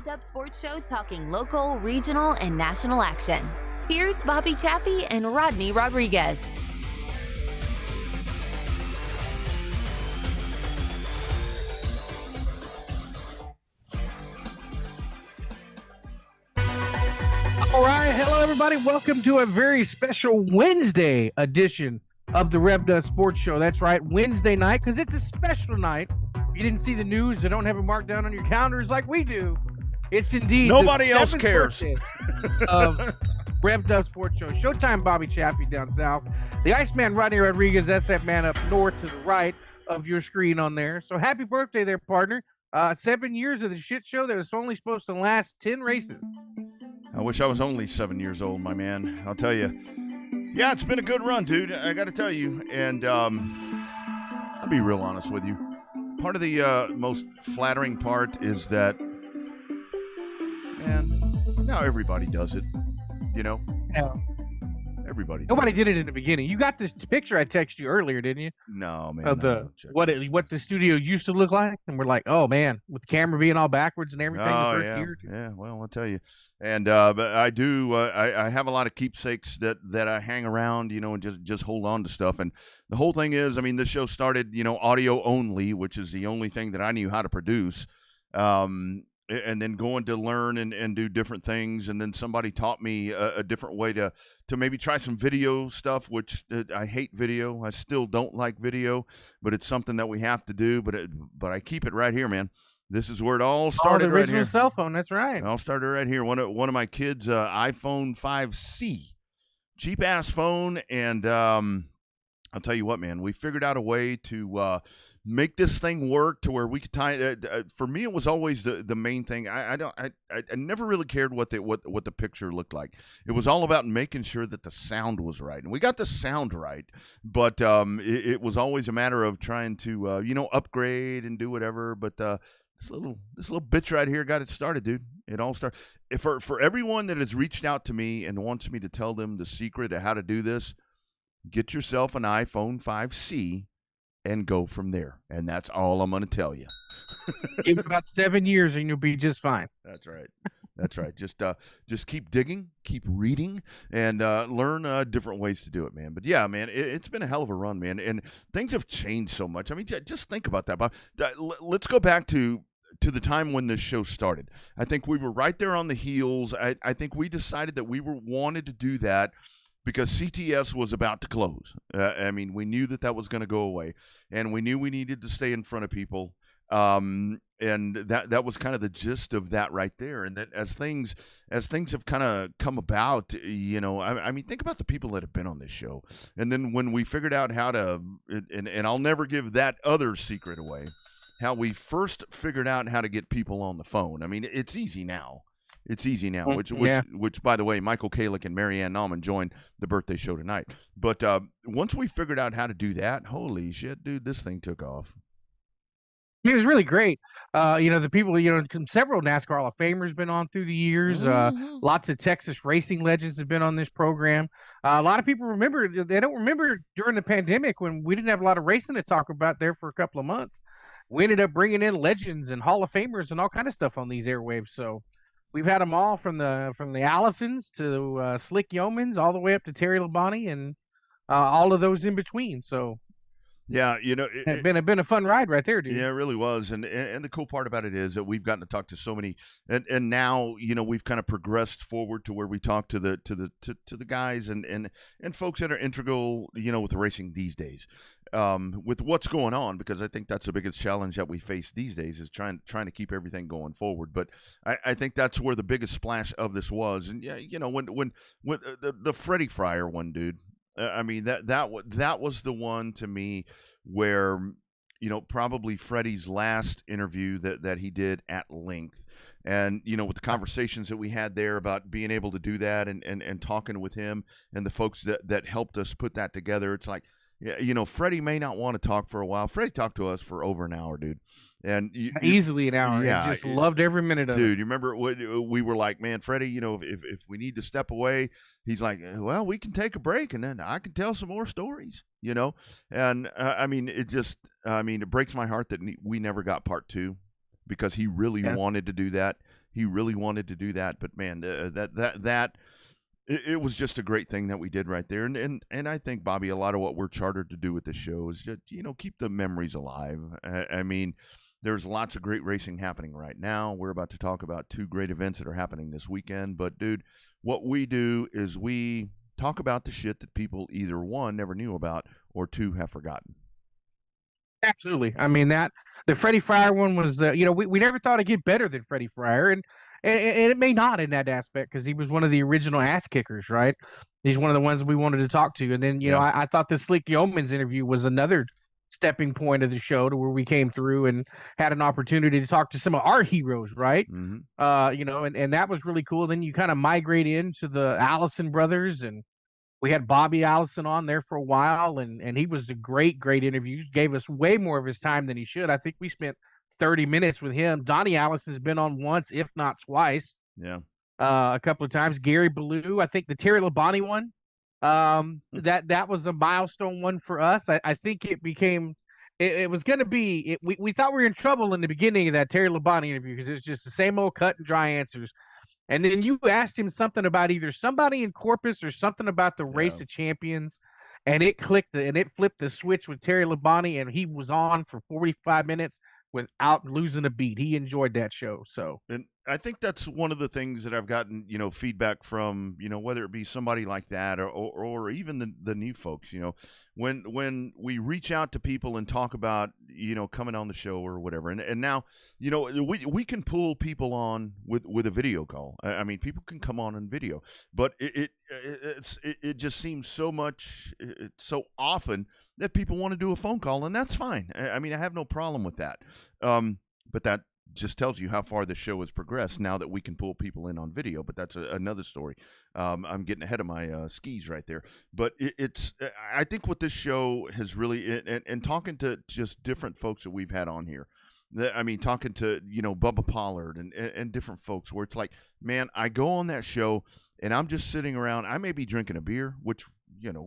Revved Up Sports Show talking local, regional, and national action. Here's Bobby Chaffee and Rodney Rodriguez. All right, hello everybody. Welcome to a very special Wednesday edition of the Revved Up Sports Show. That's right, Wednesday night, because it's a special night. You didn't see the news, or don't have it marked down on your calendars like we do. It's indeed nobody else cares. Of Revved Up Sports Show. Showtime Bobby Chaffee down south. The Iceman Rodney Rodriguez, SF Man up north to the right of your screen on there. So happy birthday there, partner. 7 years of the shit show that was only supposed to last 10 races. I wish I was only 7 years old, my man. I'll tell you. Yeah, it's been a good run, dude. I got to tell you. And I'll be real honest with you. Part of the most flattering part is that, man, now everybody does it. You know? Yeah. Everybody. Nobody did it in the beginning. You got this picture I texted you earlier, didn't you? No, man. Of the what the studio used to look like, and we're like, oh man, with the camera being all backwards and everything. Oh, the first yeah. year. Yeah, well, I'll tell you. And but I do. I have a lot of keepsakes that I hang around, you know, and just hold on to stuff. And the whole thing is, I mean, this show started, you know, audio only, which is the only thing that I knew how to produce. And then going to learn and do different things. And then somebody taught me a different way to maybe try some video stuff, which I hate video. I still don't like video, but it's something that we have to do. But I keep it right here, man. This is where it all started. The right original here. cell phone. That's right. It all started right here. One of my kids' iPhone 5C, cheap ass phone, and I'll tell you what, man. We figured out a way to make this thing work to where we could tie it. For me, it was always the main thing. I never really cared what the picture looked like. It was all about making sure that the sound was right, and we got the sound right. But it was always a matter of trying to upgrade and do whatever. But this little bitch right here got it started, dude. It all started. For everyone that has reached out to me and wants me to tell them the secret of how to do this, get yourself an iPhone 5C. And go from there. And that's all I'm going to tell you. Give it about 7 years and you'll be just fine. That's right. That's right. Just keep digging, keep reading, and learn different ways to do it, man. But yeah, man, it's been a hell of a run, man. And things have changed so much. I mean, just think about that, Bob. Let's go back to the time when this show started. I think we were right there on the heels. I think we decided that we wanted to do that because CTS was about to close. I mean, we knew that was going to go away, and we knew we needed to stay in front of people. And that was kind of the gist of that right there. And that as things have kind of come about, you know, I mean, think about the people that have been on this show. And then when we figured out how to, and I'll never give that other secret away, how we first figured out how to get people on the phone. I mean, it's easy now. It's easy now, which by the way, Michael Kalick and Marianne Nauman joined the birthday show tonight. But once we figured out how to do that, holy shit, dude, this thing took off. It was really great. The people, several NASCAR Hall of Famers been on through the years. Lots of Texas racing legends have been on this program. A lot of people they don't remember during the pandemic when we didn't have a lot of racing to talk about there for a couple of months. We ended up bringing in legends and Hall of Famers and all kind of stuff on these airwaves. So we've had them all from the Allisons to Slick Yeomans all the way up to Terry Labonte and all of those in between. So yeah, it's been a fun ride right there, dude. Yeah, it really was. And the cool part about it is that we've gotten to talk to so many, and now we've kind of progressed forward to where we talk to the guys and folks that are integral, with the racing these days. With what's going on, because I think that's the biggest challenge that we face these days is trying to keep everything going forward. But I think that's where the biggest splash of this was. And yeah, when the Freddie Fryer one, dude, I mean that was the one to me where probably Freddie's last interview that he did at length. And, with the conversations that we had there about being able to do that and talking with him and the folks that helped us put that together, it's like, yeah, Freddie may not want to talk for a while. Freddie talked to us for over an hour, dude. And easily an hour. Yeah, just loved every minute of it. Dude, you remember we were like, man, Freddie, if we need to step away, he's like, well, we can take a break and then I can tell some more stories, And I mean, it breaks my heart that we never got part two because he really wanted to do that. He really wanted to do that, but man, it was just a great thing that we did right there. And I think, Bobby, a lot of what we're chartered to do with this show is just, keep the memories alive. I mean, there's lots of great racing happening right now. We're about to talk about 2 great events that are happening this weekend. But, dude, what we do is we talk about the shit that people either, 1, never knew about, or 2, have forgotten. Absolutely. I mean, the Freddie Fryer one was, we never thought it'd get better than Freddie Fryer, and it may not in that aspect because he was one of the original ass kickers, right? He's one of the ones we wanted to talk to, and then I thought the Slick Yeomans interview was another stepping point of the show to where we came through and had an opportunity to talk to some of our heroes, right? Mm-hmm. And that was really cool. Then you kind of migrate into the Allison brothers, and we had Bobby Allison on there for a while, and he was a great interview. He gave us way more of his time than he should. I think we spent 30 minutes with him. Donnie Allison's been on once, if not twice. Yeah. A couple of times. Gary Ballou, I think the Terry Labonte one, that was a milestone one for us. I think it became, it was going to be, we thought we were in trouble in the beginning of that Terry Labonte interview because it was just the same old cut and dry answers. And then you asked him something about either somebody in Corpus or something about the Race of Champions, and it clicked and it flipped the switch with Terry Labonte, and he was on for 45 minutes without losing a beat. He enjoyed that show. So, and I think that's one of the things that I've gotten, feedback from, whether it be somebody like that or even the new folks, when we reach out to people and talk about, coming on the show or whatever. And now, we can pull people on with a video call. I mean, people can come on video, but it just seems so often that people want to do a phone call, and that's fine. I mean, I have no problem with that. But that just tells you how far the show has progressed now that we can pull people in on video, but that's another story. I'm getting ahead of my skis right there. But I think what this show has really, and talking to just different folks that we've had on here, I mean, talking to, Bubba Pollard and different folks where it's like, man, I go on that show and I'm just sitting around. I may be drinking a beer, which,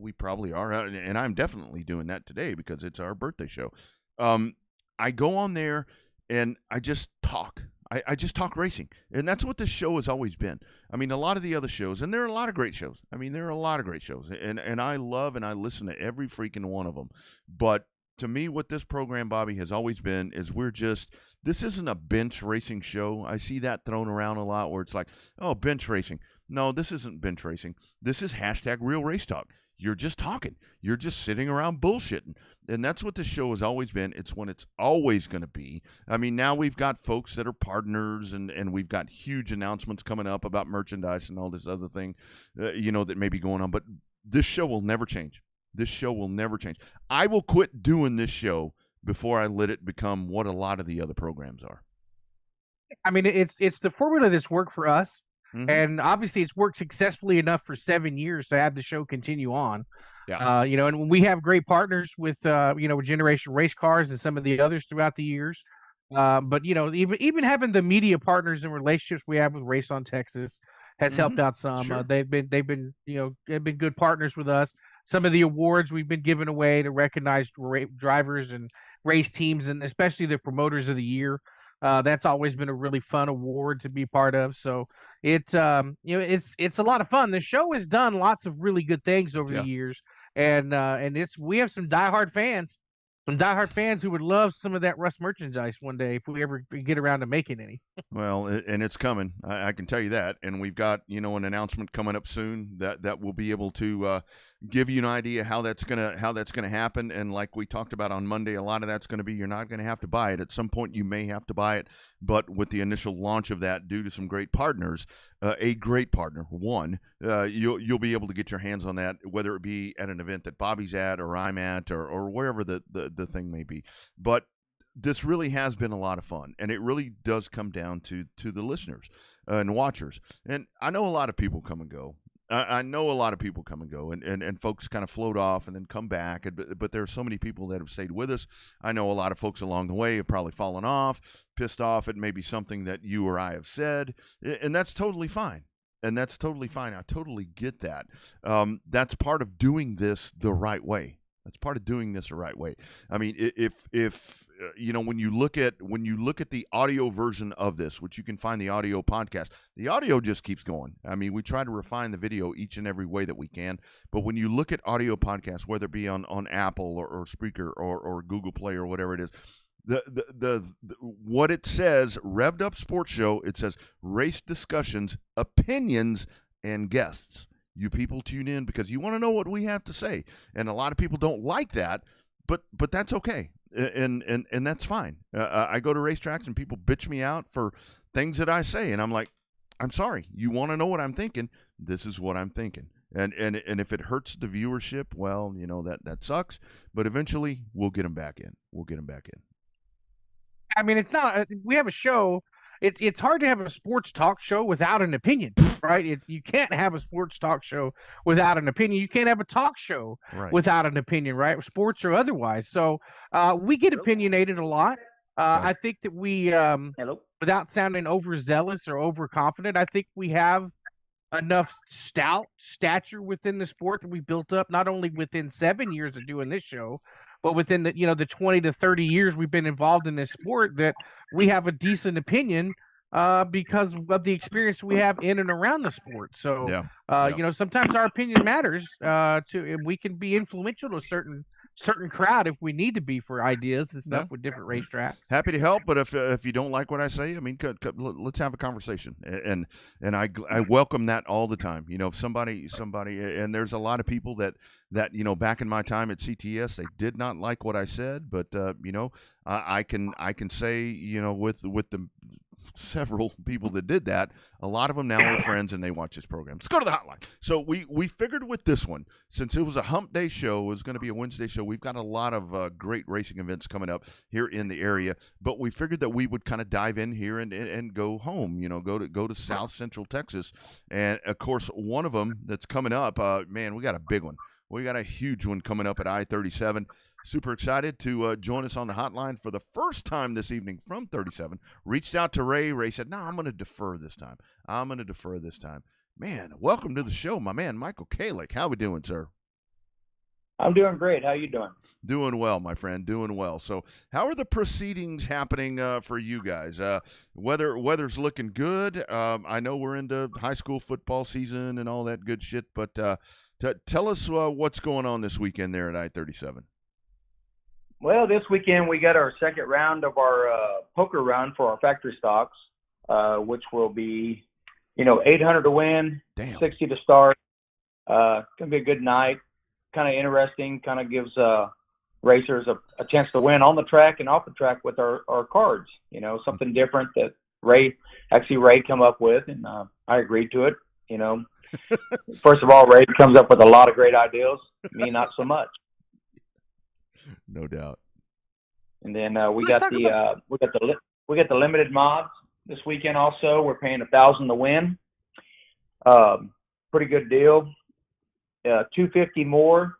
we probably are. And I'm definitely doing that today because it's our birthday show. I go on there and I just talk. I just talk racing. And that's what this show has always been. I mean, a lot of the other shows, and there are a lot of great shows. I mean, there are a lot of great shows. And I love and I listen to every freaking one of them. But to me, what this program, Bobby, has always been is this isn't a bench racing show. I see that thrown around a lot where it's like, oh, bench racing. No, this isn't bench racing. This is #real race talk. You're just talking. You're just sitting around bullshitting. And that's what the show has always been. It's when it's always going to be. I mean, now we've got folks that are partners, and we've got huge announcements coming up about merchandise and all this other thing, that may be going on. But this show will never change. This show will never change. I will quit doing this show before I let it become what a lot of the other programs are. I mean, it's the formula that's worked for us. Mm-hmm. And obviously it's worked successfully enough for 7 years to have the show continue on. Yeah. And we have great partners with, with Generation Race Cars and some of the others throughout the years. But, even having the media partners and relationships we have with Race on Texas has helped out some. Sure. They've been good partners with us. Some of the awards we've been giving away to recognized drivers and race teams, and especially the promoters of the year. That's always been a really fun award to be part of. So it's a lot of fun. The show has done lots of really good things over the years, and we have some diehard fans who would love some of that Rust merchandise one day if we ever get around to making any. Well, and it's coming. I can tell you that. And we've got, an announcement coming up soon that will be able to give you an idea how that's gonna happen. And like we talked about on Monday, a lot of that's going to be you're not going to have to buy it. At some point, you may have to buy it, but with the initial launch of that, due to some great partners, a great partner, you'll be able to get your hands on that, whether it be at an event that Bobby's at or I'm at or wherever the thing may be. But this really has been a lot of fun, and it really does come down to the listeners and watchers. And I know a lot of people come and go. I know a lot of people come and go, and folks kind of float off and then come back. But there are so many people that have stayed with us. I know a lot of folks along the way have probably fallen off, pissed off at maybe something that you or I have said, and that's totally fine. And that's totally fine. I totally get that. That's part of doing this the right way. It's part of doing this the right way. I mean, if you know, when you look at the audio version of this, which you can find the audio podcast, the audio just keeps going. I mean, we try to refine the video each and every way that we can, but when you look at audio podcasts, whether it be on Apple or Spreaker or Google Play or whatever it is, the what it says, Revved Up Sports Show, it says race discussions, opinions, and guests. You people tune in because you want to know what we have to say, and a lot of people don't like that, but that's okay, and that's fine. I go to racetracks and people bitch me out for things that I say, and I'm like, I'm sorry. You want to know what I'm thinking? This is what I'm thinking, and if it hurts the viewership, well, you know, that sucks. But eventually, we'll get them back in. I mean, it's not. We have a show. It's hard to have a sports talk show without an opinion, right? You can't have a sports talk show without an opinion. You can't have a talk show without an opinion, right? Sports or otherwise. So we get opinionated a lot. I think that we, without sounding overzealous or overconfident, I think we have enough stature within the sport that we built up not only within 7 years of doing this show, but within the 20 to 30 years we've been involved in this sport, that we have a decent opinion because of the experience we have in and around the sport. So, sometimes our opinion matters and we can be influential to a certain crowd if we need to be for ideas and stuff with different racetracks. Happy to help, but if you don't like what I say, I mean, let's have a conversation, and I welcome that all the time. You know, if somebody, and there's a lot of people that you know, back in my time at CTS, they did not like what I said, but you know, I can say, you know, with the several people that did that, a lot of them now are friends and they watch this program. Let's go to the hotline. So we figured with this one, since it was a hump day show, it was going to be a Wednesday show, we've got a lot of great racing events coming up here in the area, but we figured that we would kind of dive in here and go home, you know, go to South Central Texas. And of course, one of them that's coming up, man, we got a big one. We got a huge one coming up at I-37. Super excited to join us on the hotline for the first time this evening from 37. Reached out to Ray. Ray said, no, I'm going to defer this time. Man, welcome to the show, my man, Michael Kalick. How we doing, sir? I'm doing great. How you doing? Doing well, my friend, doing well. So how are the proceedings happening for you guys? Weather's looking good. I know we're into high school football season and all that good shit, but tell us what's going on this weekend there at I-37. Well, this weekend we got our second round of our poker run for our factory stocks, which will be, you know, 800 to win, 60 to start. Gonna be a good night, kind of interesting. Kind of gives racers a chance to win on the track and off the track with our cards. You know, something different that Ray come up with, and I agreed to it. You know, first of all, Ray comes up with a lot of great ideas. Me, not so much. No doubt. And then we got the limited mods this weekend. Also, we're paying $1,000 to win. Pretty good deal. $250 more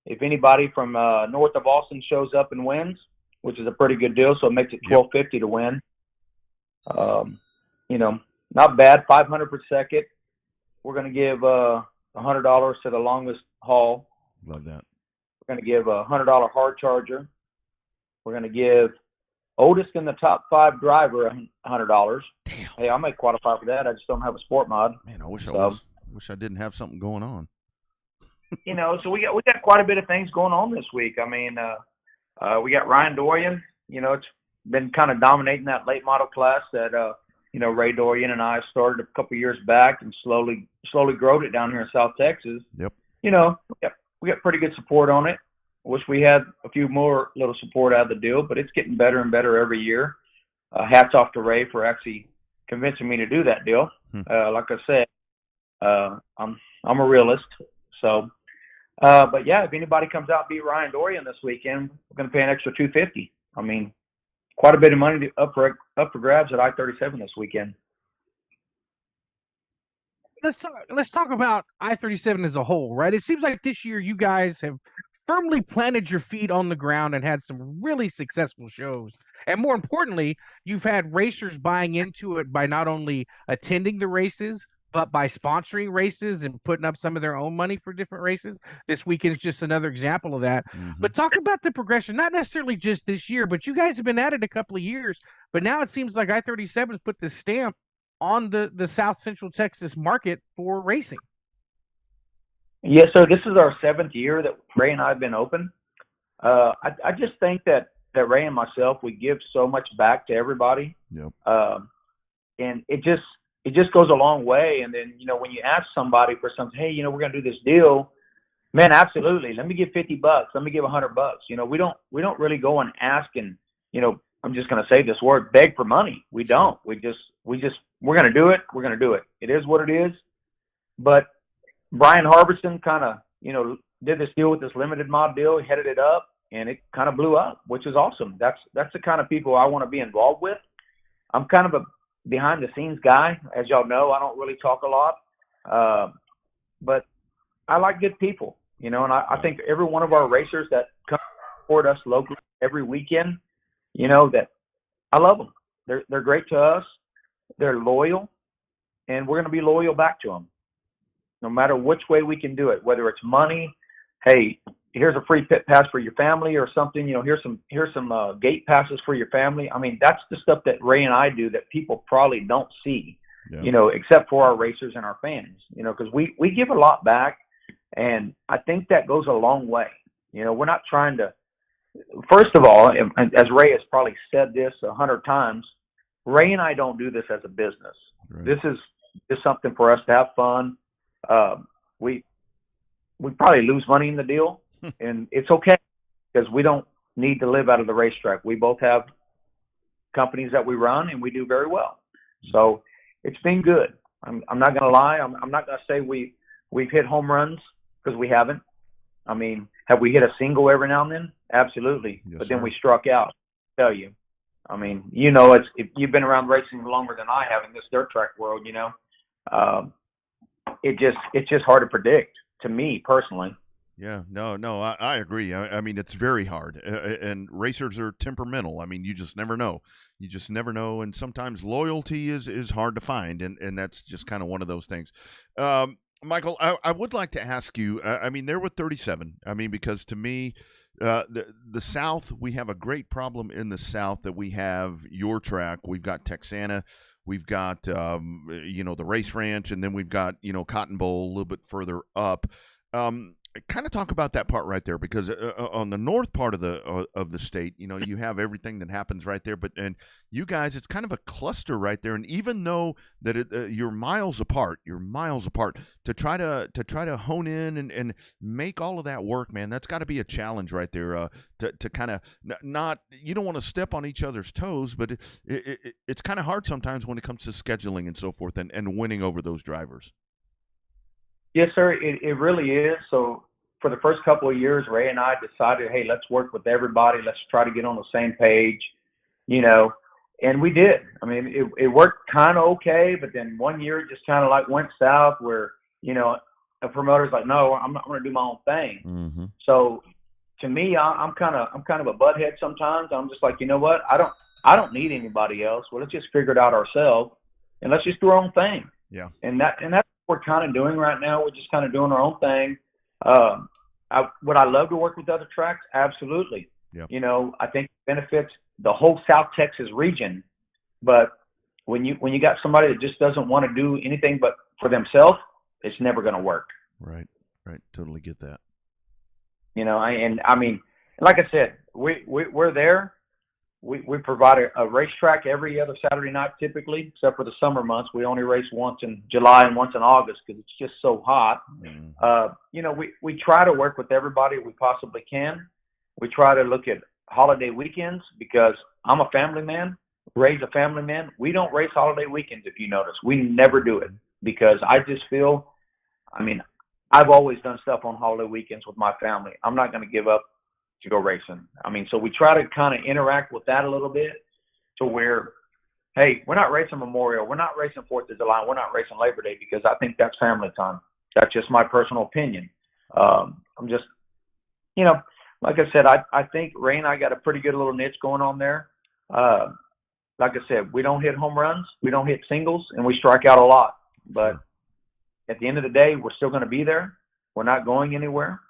if anybody from north of Austin shows up and wins, which is a pretty good deal. So it makes it $1,250 to win. You know, not bad. 500 per second. We're going to give $100 to the longest haul. Love that. We're going to give a $100 hard charger. We're going to give oldest in the top 5 driver $100. Damn. Hey, I might qualify for that. I just don't have a sport mod. Man, I wish I didn't have something going on. You know, so we got quite a bit of things going on this week. I mean, we got Ryan Dorian. You know, it's been kind of dominating that late model class that you know, Ray Dorian and I started a couple years back and slowly growed it down here in South Texas. Yep. You know, we got pretty good support on it. Wish we had a few more little support out of the deal, but it's getting better and better every year. Hats off to Ray for actually convincing me to do that deal. Like I said, I'm a realist. So, but yeah, if anybody comes out and beat Ryan Dorian this weekend, we're going to pay an extra $250. I mean, quite a bit of money up for grabs at I-37 this weekend. Let's talk about I-37 as a whole, right? It seems like this year you guys have firmly planted your feet on the ground and had some really successful shows. And more importantly, you've had racers buying into it by not only attending the races, but by sponsoring races and putting up some of their own money for different races. This weekend is just another example of that. But talk about the progression, not necessarily just this year, but you guys have been at it a couple of years. But now it seems like I-37 has put this stamp on the South Central Texas market for racing. Yes, sir. This is our 7th year that Ray and I have been open. I just think that Ray and myself, we give so much back to everybody. Yep. And it just goes a long way. And then, when you ask somebody for something, hey, we're going to do this deal, man, absolutely. Let me give $50. Let me give $100. We don't really go and ask and, I'm just going to say this word, beg for money. We don't. We're going to do it. We're going to do it. It is what it is. But Brian Harbison kind of, did this deal with this limited mod deal, headed it up, and it kind of blew up, which is awesome. That's the kind of people I want to be involved with. I'm kind of a behind the scenes guy. As y'all know, I don't really talk a lot. But I like good people, and I think every one of our racers that come support us locally every weekend, that I love them. They're great to us. They're loyal, and we're going to be loyal back to them, no matter which way we can do it, whether it's money. Hey, here's a free pit pass for your family or something. Here's some gate passes for your family. I mean, that's the stuff that Ray and I do that people probably don't see, except for our racers and our fans, because we give a lot back, and I think that goes a long way. We're not trying to, first of all, and as Ray has probably said this 100 times, Ray and I don't do this as a business. Right. This is just something for us to have fun. We probably lose money in the deal, and it's okay because we don't need to live out of the racetrack. We both have companies that we run, and we do very well. So it's been good. I'm not going to lie. I'm not going to say we've hit home runs because we haven't. I mean, have we hit a single every now and then? Absolutely. Yes, but then we struck out. I tell you. I mean, if you've been around racing longer than I have in this dirt track world, it's just hard to predict. To me personally. Yeah, no, I agree. I mean, it's very hard, and racers are temperamental. I mean, you just never know. And sometimes loyalty is hard to find, and that's just kind of one of those things. Michael, I would like to ask you. I mean, they're with 37. I mean, because to me, the South, we have a great problem in the South that we have your track. We've got Texana. We've got, the race ranch, and then we've got, Cotton Bowl a little bit further up. Kind of talk about that part right there, because on the north part of the state, you have everything that happens right there. And you guys, it's kind of a cluster right there. And even though that you're miles apart, to try to hone in and make all of that work, man, that's got to be a challenge right there. To kind of not, you don't want to step on each other's toes, but it's kind of hard sometimes when it comes to scheduling and so forth, and winning over those drivers. Yes, sir. It really is. So for the first couple of years, Ray and I decided, hey, let's work with everybody. Let's try to get on the same page, and we did. I mean, it worked kind of okay, but then one year it just kind of like went south where, a promoter's like, no, I'm going to do my own thing. Mm-hmm. So to me, I'm kind of a butthead sometimes. I'm just like, you know what? I don't need anybody else. Well, let's just figure it out ourselves, and let's just do our own thing. Yeah. And that's what we're kind of doing right now. We're just kind of doing our own thing. Would I love to work with other tracks? Absolutely. Yeah. I think it benefits the whole South Texas region. But when you got somebody that just doesn't want to do anything but for themselves, it's never going to work. Right. Totally get that. I mean, like I said, we're there. We provide a racetrack every other Saturday night typically, except for the summer months. We only race once in July and once in August because it's just so hot. Mm-hmm. We try to work with everybody we possibly can. We try to look at holiday weekends because I'm a family man, Ray's a family man. We don't race holiday weekends, if you notice. We never do it because I just feel, I've always done stuff on holiday weekends with my family. I'm not going to give up to go racing. So we try to kind of interact with that a little bit to where, hey, we're not racing Memorial. We're not racing 4th of July. We're not racing Labor Day because I think that's family time. That's just my personal opinion. I'm just, like I said, I think Ray and I got a pretty good little niche going on there. Like I said, we don't hit home runs. We don't hit singles, and we strike out a lot. But at the end of the day, we're still going to be there. We're not going anywhere.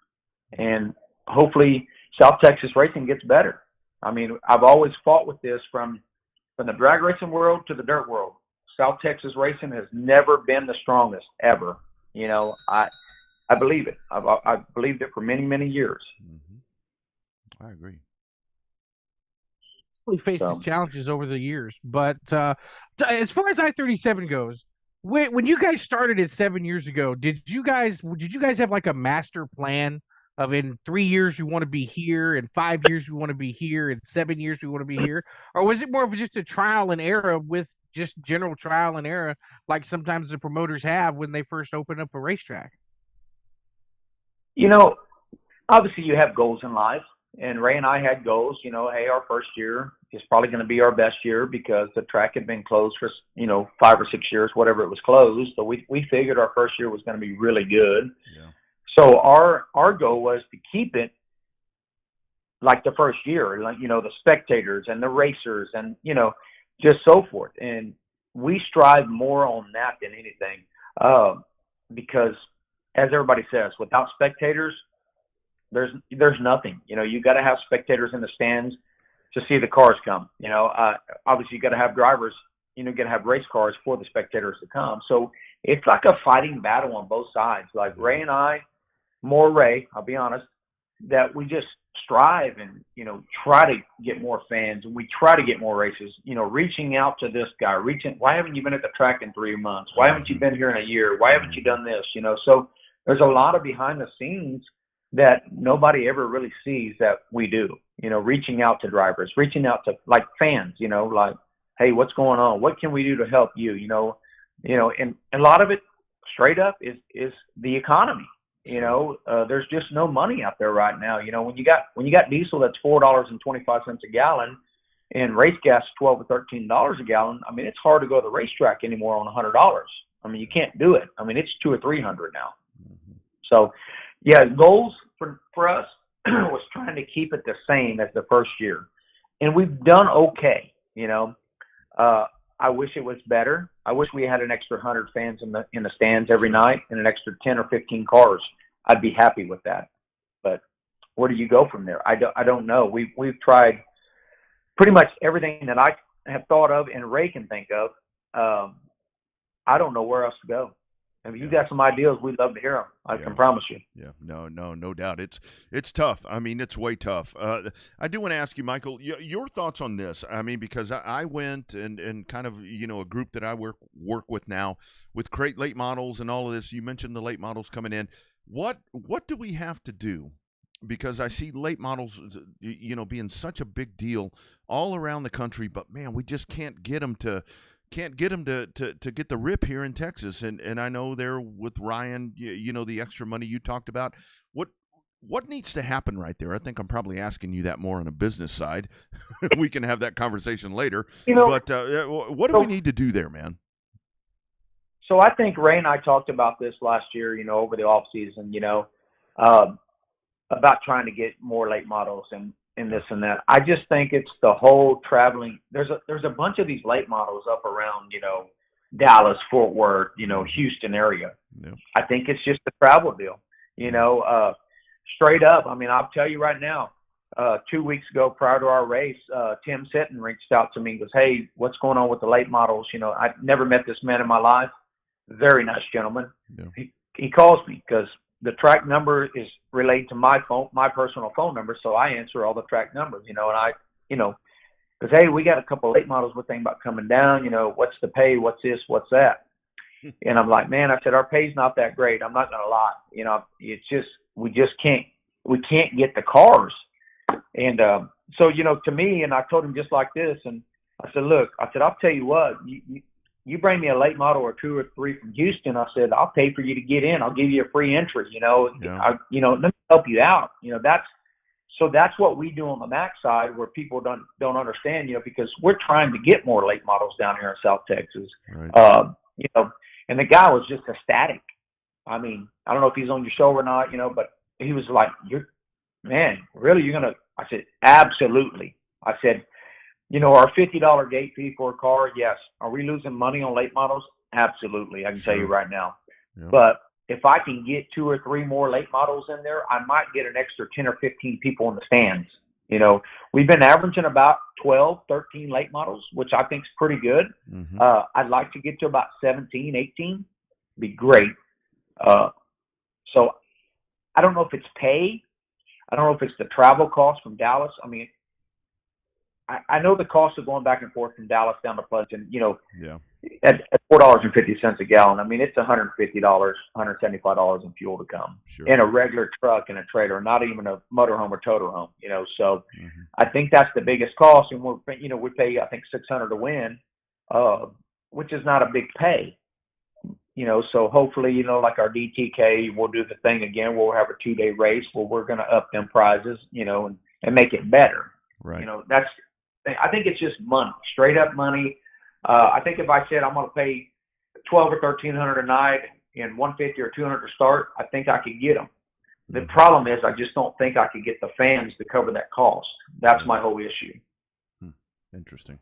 And hopefully South Texas racing gets better. I mean, I've always fought with this from the drag racing world to the dirt world. South Texas racing has never been the strongest ever. You know, I believe it. I've believed it for many, many years. Mm-hmm. I agree. We faced these challenges over the years, but as far as I-37 goes, when you guys started it 7 years ago, did you guys have like a master plan of in 3 years we want to be here, in 5 years we want to be here, in 7 years we want to be here, or was it more of just a trial and error with just general trial and error, like sometimes the promoters have when they first open up a racetrack? You know, obviously you have goals in life. And Ray and I had goals, you know, hey, our first year is probably going to be our best year because the track had been closed for, 5 or 6 years, whatever it was closed. So we figured our first year was going to be really good. Yeah. So our goal was to keep it like the first year, like, the spectators and the racers and, just so forth. And we strive more on that than anything because, as everybody says, without spectators, there's nothing. You got to have spectators in the stands to see the cars come. Obviously you got to have drivers. You got to have race cars for the spectators to come. So it's like a fighting battle on both sides. Like Ray and I, more Ray, I'll be honest, that we just strive and try to get more fans and we try to get more races. Reaching out to this guy, why haven't you been at the track in 3 months? Why haven't you been here in a year? Why haven't you done this? So there's a lot of behind the scenes that nobody ever really sees that we do, reaching out to drivers, reaching out to like fans, like, hey, what's going on? What can we do to help you? And a lot of it straight up is the economy. There's just no money out there right now. When you got diesel that's $4.25 a gallon and race gas $12 or $13 a gallon, I mean, it's hard to go to the racetrack anymore on $100. I mean, you can't do it. I mean, it's $200 or $300 now. So, yeah, goals for us was trying to keep it the same as the first year, and we've done okay. I wish it was better. I wish we had an extra 100 fans in the stands every night and an extra 10 or 15 cars. I'd be happy with that. But where do you go from there? I don't know. We've tried pretty much everything that I have thought of and Ray can think of. I don't know where else to go. If you got some ideas, we'd love to hear them. I can promise you. Yeah, no doubt. It's tough. I mean, it's way tough. I do want to ask you, Michael, your thoughts on this. I mean, because I went and kind of, a group that I work with now with crate late models and all of this. You mentioned the late models coming in. What do we have to do? Because I see late models, being such a big deal all around the country, but man, we just can't get them to get the rip here in Texas. And I know there with Ryan, the extra money you talked about. What needs to happen right there? I think I'm probably asking you that more on a business side. We can have that conversation later. But what do we need to do there, man? So I think Ray and I talked about this last year, over the off season, about trying to get more late models and this and that. I just think it's the whole traveling. There's a bunch of these late models up around, Dallas, Fort Worth, Houston area. Yeah. I think it's just a travel deal, straight up. I mean, I'll tell you right now, 2 weeks ago prior to our race, Tim Sitton reached out to me and goes, hey, what's going on with the late models? I've never met this man in my life. Very nice gentleman. Yeah. He calls me because the track number is related to my personal phone number, so I answer all the track numbers, and I, because, hey, we got a couple of late models we're thinking about coming down, what's the pay, what's this, what's that? And I'm like, man, I said, our pay's not that great. I'm not going to lie. It's just, we can't get the cars. And so, to me, and I told him just like this, and I said, look, I'll tell you what, you bring me a late model or 2 or 3 from Houston, I said, I'll pay for you to get in. I'll give you a free entry, Yeah. Let me help you out. That's what we do on the MAX side where people don't understand, because we're trying to get more late models down here in South Texas. Right. And the guy was just ecstatic. I mean, I don't know if he's on your show or not, but he was like, man, really? You're going to, I said, absolutely. I said, our $50 gate fee for a car, yes. Are we losing money on late models? Absolutely. I can tell you right now. But if I can get 2 or 3 more late models in there, I might get an extra 10 or 15 people in the stands. You know, we've been averaging about 12, 13 late models, which I think is pretty good. Mm-hmm. I'd like to get to about 17, 18. Be great. So I don't know if it's pay. I don't know if it's the travel cost from Dallas. I mean, I know the cost of going back and forth from Dallas down to Pleasanton, you know, at $4.50 a gallon. I mean, it's $150, $175 in fuel to come in a regular truck and a trailer, not even a motorhome or toter home, you know. So I think that's the biggest cost. And we pay, I think, $600 to win, which is not a big pay, you know. So hopefully, you know, like our DTK, we'll do the thing again. We'll have a 2-day race where we're going to up them prizes, you know, and make it better. Right. You know, I think it's just money, straight up money. I think if I said I'm going to pay $1,200 or $1,300 a night and $150 or $200 to start, I think I could get them. The problem is I just don't think I could get the fans to cover that cost. That's my whole issue. Interesting.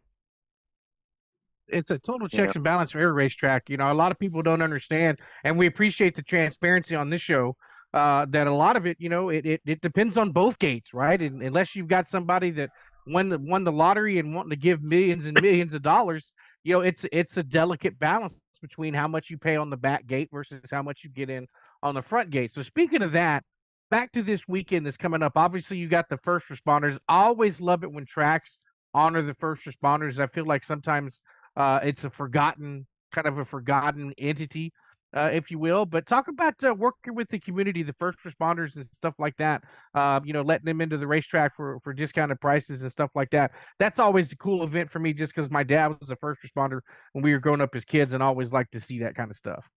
It's a total checks and balance for every racetrack. You know, a lot of people don't understand, and we appreciate the transparency on this show. That a lot of it, you know, it depends on both gates, right? And unless you've got somebody that won the lottery and wanting to give millions and millions of dollars, you know, it's a delicate balance between how much you pay on the back gate versus how much you get in on the front gate. So speaking of that, back to this weekend that's coming up. Obviously, you got the first responders. I always love it when tracks honor the first responders. I feel like sometimes it's a forgotten entity, if you will. But talk about working with the community, the first responders and stuff like that, you know, letting them into the racetrack for discounted prices and stuff like that. That's always a cool event for me, just because my dad was a first responder when we were growing up as kids, and I always like to see that kind of stuff.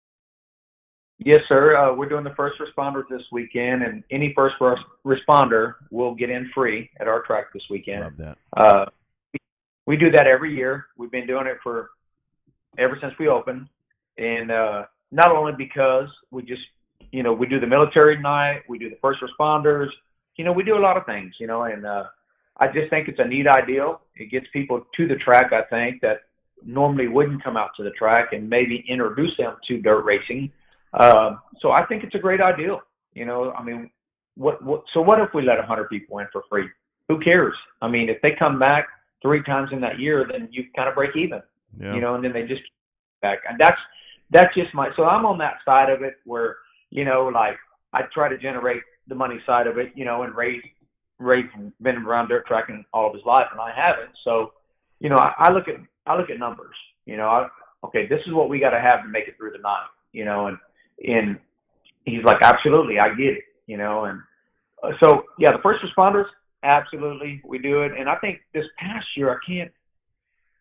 Yes, sir. We're doing the first responders this weekend, and any first responder will get in free at our track this weekend. Love that. We do that every year. We've been doing it ever since we opened, and not only because we just, you know, we do the military night, we do the first responders, you know, we do a lot of things, you know, and I just think it's a neat idea. It gets people to the track, I think, that normally wouldn't come out to the track, and maybe introduce them to dirt racing. So I think it's a great idea. You know, I mean, what if we let 100 people in for free? Who cares? I mean, if they come back 3 times in that year, then you kind of break even, you know, and then they just back. And that's just so I'm on that side of it where, you know, like I try to generate the money side of it, you know, and Ray's been around dirt tracking all of his life and I haven't. So, you know, I look at numbers, you know, okay, this is what we got to have to make it through the night, you know, and he's like, absolutely, I get it, you know. And so, yeah, the first responders, absolutely, we do it. And I think this past year,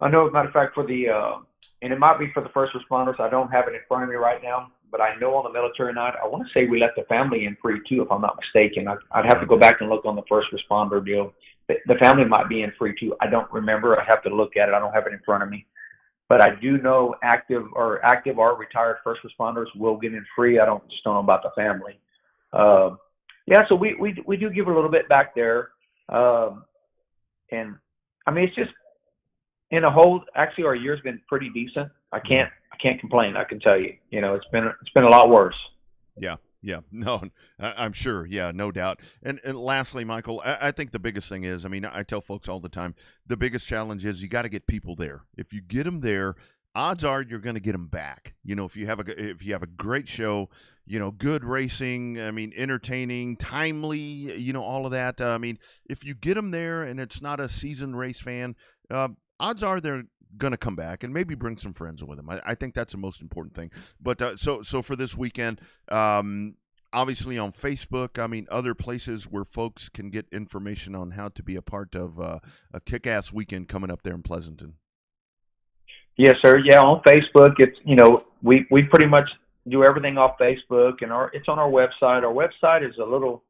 I know, as a matter of fact, for the, and it might be for the first responders, I don't have it in front of me right now, but I know on the military night, I want to say we let the family in free too, if I'm not mistaken. I'd have to go back and look on the first responder deal. The family might be in free too. I don't remember. I have to look at it. I don't have it in front of me. But I do know active or retired first responders will get in free. I just don't know about the family. Yeah, so we do give a little bit back there. And I mean, it's just in a whole, actually our year's been pretty decent. I can't complain. I can tell you, you know, it's been a lot worse. Yeah, no, I'm sure. Yeah, no doubt. And lastly, Michael, I think the biggest thing is, I mean, I tell folks all the time, the biggest challenge is you got to get people there. If you get them there, odds are you're going to get them back. You know, if you have a great show, you know, good racing, I mean, entertaining, timely, you know, all of that. I mean, if you get them there and it's not a seasoned race fan, odds are they're going to come back and maybe bring some friends with them. I think that's the most important thing. But so for this weekend, obviously on Facebook, I mean, other places where folks can get information on how to be a part of a kick-ass weekend coming up there in Pleasanton. Yes, sir. Yeah, on Facebook, it's, you know, we pretty much do everything off Facebook, and it's on our website. Our website is a little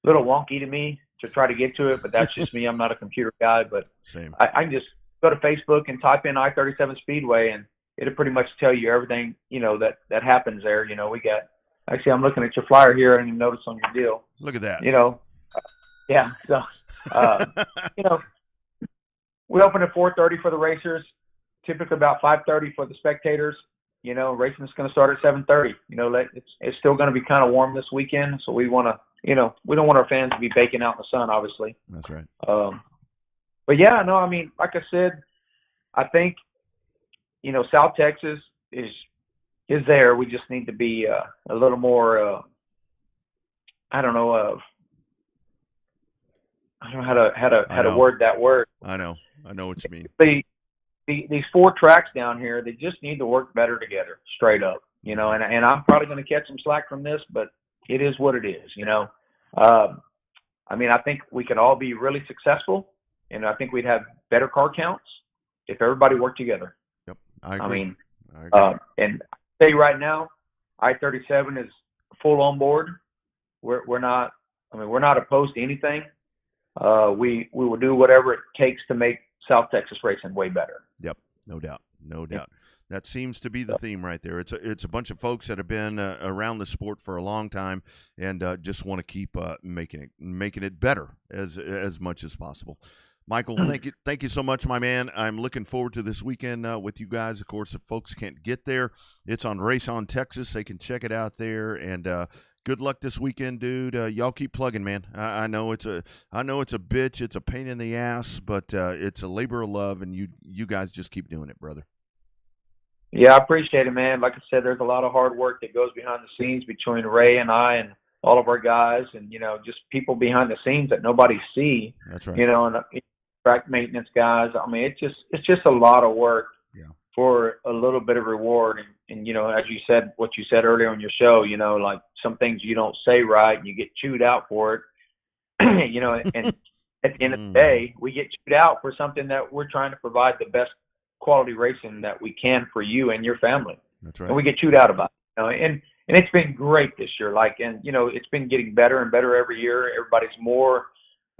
wonky to me to try to get to it, but that's just me. I'm not a computer guy, but Same. I can just go to Facebook and type in I-37 Speedway, and it'll pretty much tell you everything, you know, that happens there. You know, we got, actually, I'm looking at your flyer here and you notice on your deal. Look at that. You know, yeah. So, you know, we open at 4:30 for the racers, typically about 5:30 for the spectators. racing's going to start at 7:30. It's still going to be kind of warm this weekend, so we want to, we don't want our fans to be baking out in the sun, obviously. That's right. But yeah, no, I mean, like I said, I think, South Texas is there. We just need to be a little more. I don't know how to word that word. I know what you mean. These 4 tracks down here, they just need to work better together, straight up. And I'm probably going to catch some slack from this, but it is what it is. I mean, I think we could all be really successful, and I think we'd have better car counts if everybody worked together. Yep, I agree. I mean, I agree. and I say right now, I-37 is full on board. We're not opposed to anything. We will do whatever it takes to make South Texas racing way better. Yep, no doubt. That seems to be the theme right there. It's a bunch of folks that have been around the sport for a long time and just want to keep making it better as much as possible. Michael, thank you so much, my man. I'm looking forward to this weekend with you guys. Of course, if folks can't get there, it's on Race On Texas. They can check it out there. And good luck this weekend, dude. Y'all keep plugging, man. I know it's a bitch. It's a pain in the ass, but it's a labor of love, and you guys just keep doing it, brother. Yeah, I appreciate it, man. Like I said, there's a lot of hard work that goes behind the scenes between Ray and I and all of our guys, and just people behind the scenes that nobody see. That's right. And track maintenance guys. I mean, it's just a lot of work for a little bit of reward. And as you said, what you said earlier on your show, like some things you don't say right, and you get chewed out for it. And at the end of the day, we get chewed out for something that we're trying to provide the best quality racing that we can for you and your family. That's right. And we get chewed out about it. And it's been great this year. It's been getting better and better every year. Everybody's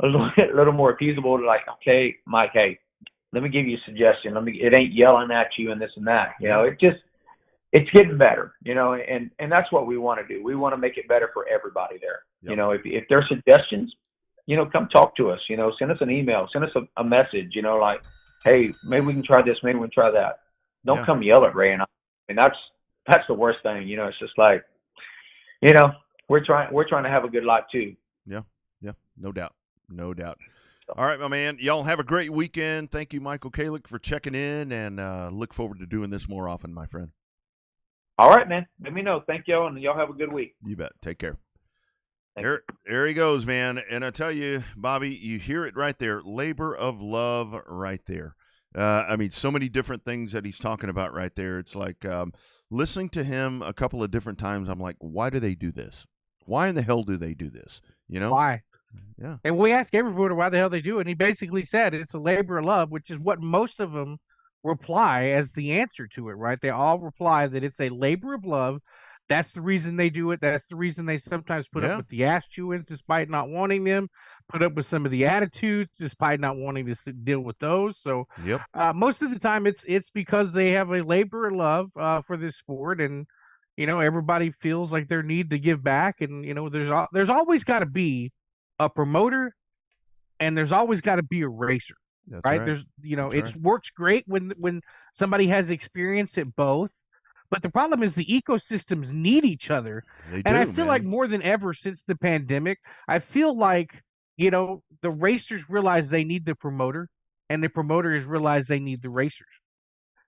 a little more appeasable to okay, Mike, hey, let me give you a suggestion. It ain't yelling at you and this and that. It's getting better, and that's what we want to do. We want to make it better for everybody there. Yep. If there's suggestions, come talk to us, send us an email, send us a message, hey, maybe we can try this, maybe we can try that. Don't come yell at Ray and I. I mean, that's the worst thing, it's just we're trying to have a good life too. Yeah, no doubt. All right, my man. Y'all have a great weekend. Thank you, Michael Kalick, for checking in, and look forward to doing this more often, my friend. All right, man. Let me know. Thank y'all, and y'all have a good week. You bet. Take care. There he goes, man. And I tell you, Bobby, you hear it right there. Labor of love right there. I mean, so many different things that he's talking about right there. It's like listening to him a couple of different times, I'm like, why do they do this? Why in the hell do they do this? Why? Yeah. And we ask every voter why the hell they do it, and he basically said it's a labor of love, which is what most of them reply as the answer to it, right? They all reply that it's a labor of love. That's the reason they do it. That's the reason they sometimes put up with the ass chewings despite not wanting them, put up with some of the attitudes despite not wanting to deal with those. So most of the time it's because they have a labor of love for this sport, and everybody feels like their need to give back. And there's always got to be a promoter, and there's always got to be a racer. That's right? There's it works great when somebody has experience at both. But the problem is the ecosystems need each other. And I feel like more than ever since the pandemic, I feel like, the racers realize they need the promoter, and the promoters realize they need the racers.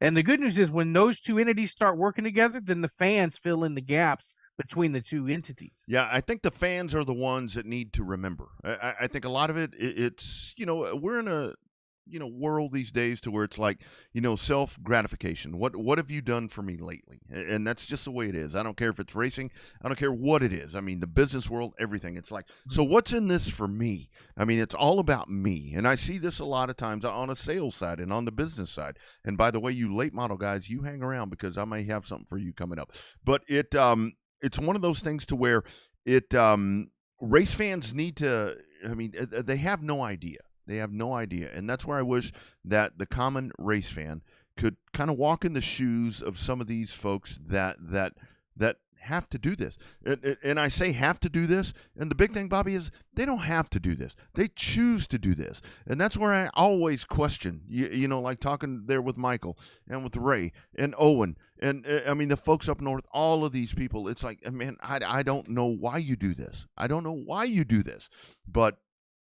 And the good news is when those two entities start working together, then the fans fill in the gaps between the two entities. Yeah, I think the fans are the ones that need to remember. I think a lot of it's, we're in a world these days to where it's like, self-gratification. What have you done for me lately? And that's just the way it is. I don't care if it's racing. I don't care what it is. I mean, the business world, everything. It's like, so what's in this for me? I mean, it's all about me. And I see this a lot of times on a sales side and on the business side. And by the way, you late model guys, you hang around because I may have something for you coming up. But it's one of those things to where race fans need to, they have no idea. They have no idea. And that's where I wish that the common race fan could kind of walk in the shoes of some of these folks that have to do this. And I say have to do this. And the big thing, Bobby, is they don't have to do this. They choose to do this. And that's where I always question, like talking there with Michael and with Ray and Owen And I mean, the folks up north, all of these people, it's like, man, I don't know why you do this. I don't know why you do this, but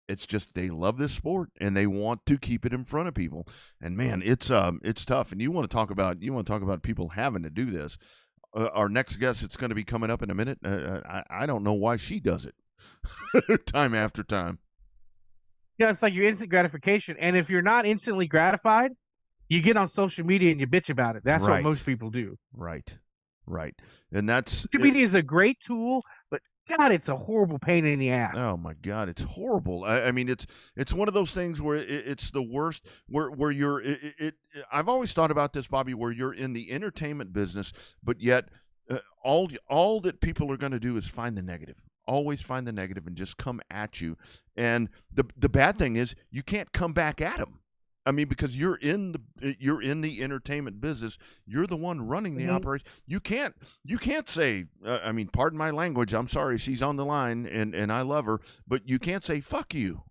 it's just they love this sport and they want to keep it in front of people. And man, it's tough. And you want to talk about people having to do this. Our next guest, it's going to be coming up in a minute. I don't know why she does it time after time. Yeah, it's like your instant gratification. And if you're not instantly gratified, you get on social media and you bitch about it. That's what most people do. Right. And that's social media is a great tool, but God, it's a horrible pain in the ass. Oh my God, it's horrible. I mean, it's one of those things where it's the worst. Where you're. I've always thought about this, Bobby, where you're in the entertainment business, but yet all that people are going to do is find the negative. Always find the negative and just come at you. And the bad thing is you can't come back at them. I mean, because you're in the entertainment business, you're the one running the operation. You can't say, I mean, pardon my language. I'm sorry, she's on the line, and I love her, but you can't say fuck you.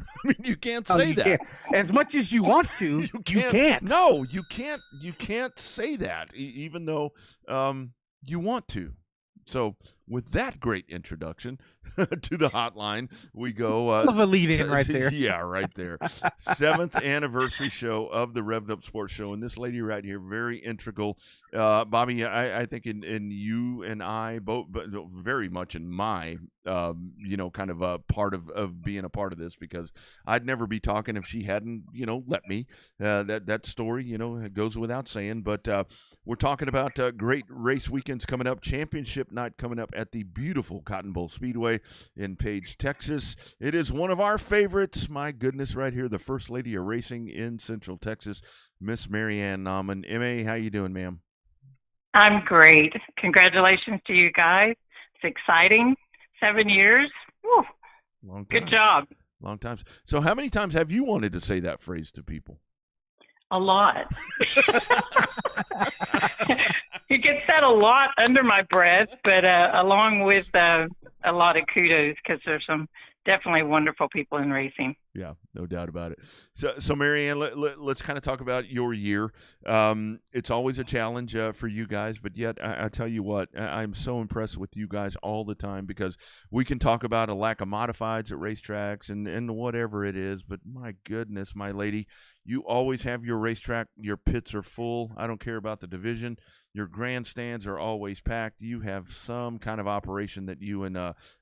I mean, you can't say that. Can't. As much as you want to, you can't. No, you can't. You can't say that, even though you want to. So, with that great introduction to the hotline, we go. Love a lead-in right there. Yeah, right there. 7th anniversary show of the Revved Up Sports Show, and this lady right here, very integral. Bobby, I think in you and I both, but very much in my, kind of a part of being a part of this, because I'd never be talking if she hadn't, let me. That story, goes without saying, but. We're talking about great race weekends coming up, championship night coming up at the beautiful Cotton Bowl Speedway in Page, Texas. It is one of our favorites. My goodness, right here, the First Lady of Racing in Central Texas, Miss Marianne Nauman. M.A., how you doing, ma'am? I'm great. Congratulations to you guys. It's exciting. 7 years. Woo. Long time. Good job. Long time. So how many times have you wanted to say that phrase to people? A lot. It gets said a lot under my breath, but along with a lot of kudos, because there's some definitely wonderful people in racing. Yeah, no doubt about it. So Marianne, let's kind of talk about your year. It's always a challenge for you guys, but yet I tell you what, I'm so impressed with you guys all the time, because we can talk about a lack of modifieds at racetracks and whatever it is, but my goodness, my lady, you always have your racetrack, your pits are full. I don't care about the division. Your grandstands are always packed. You have some kind of operation that you and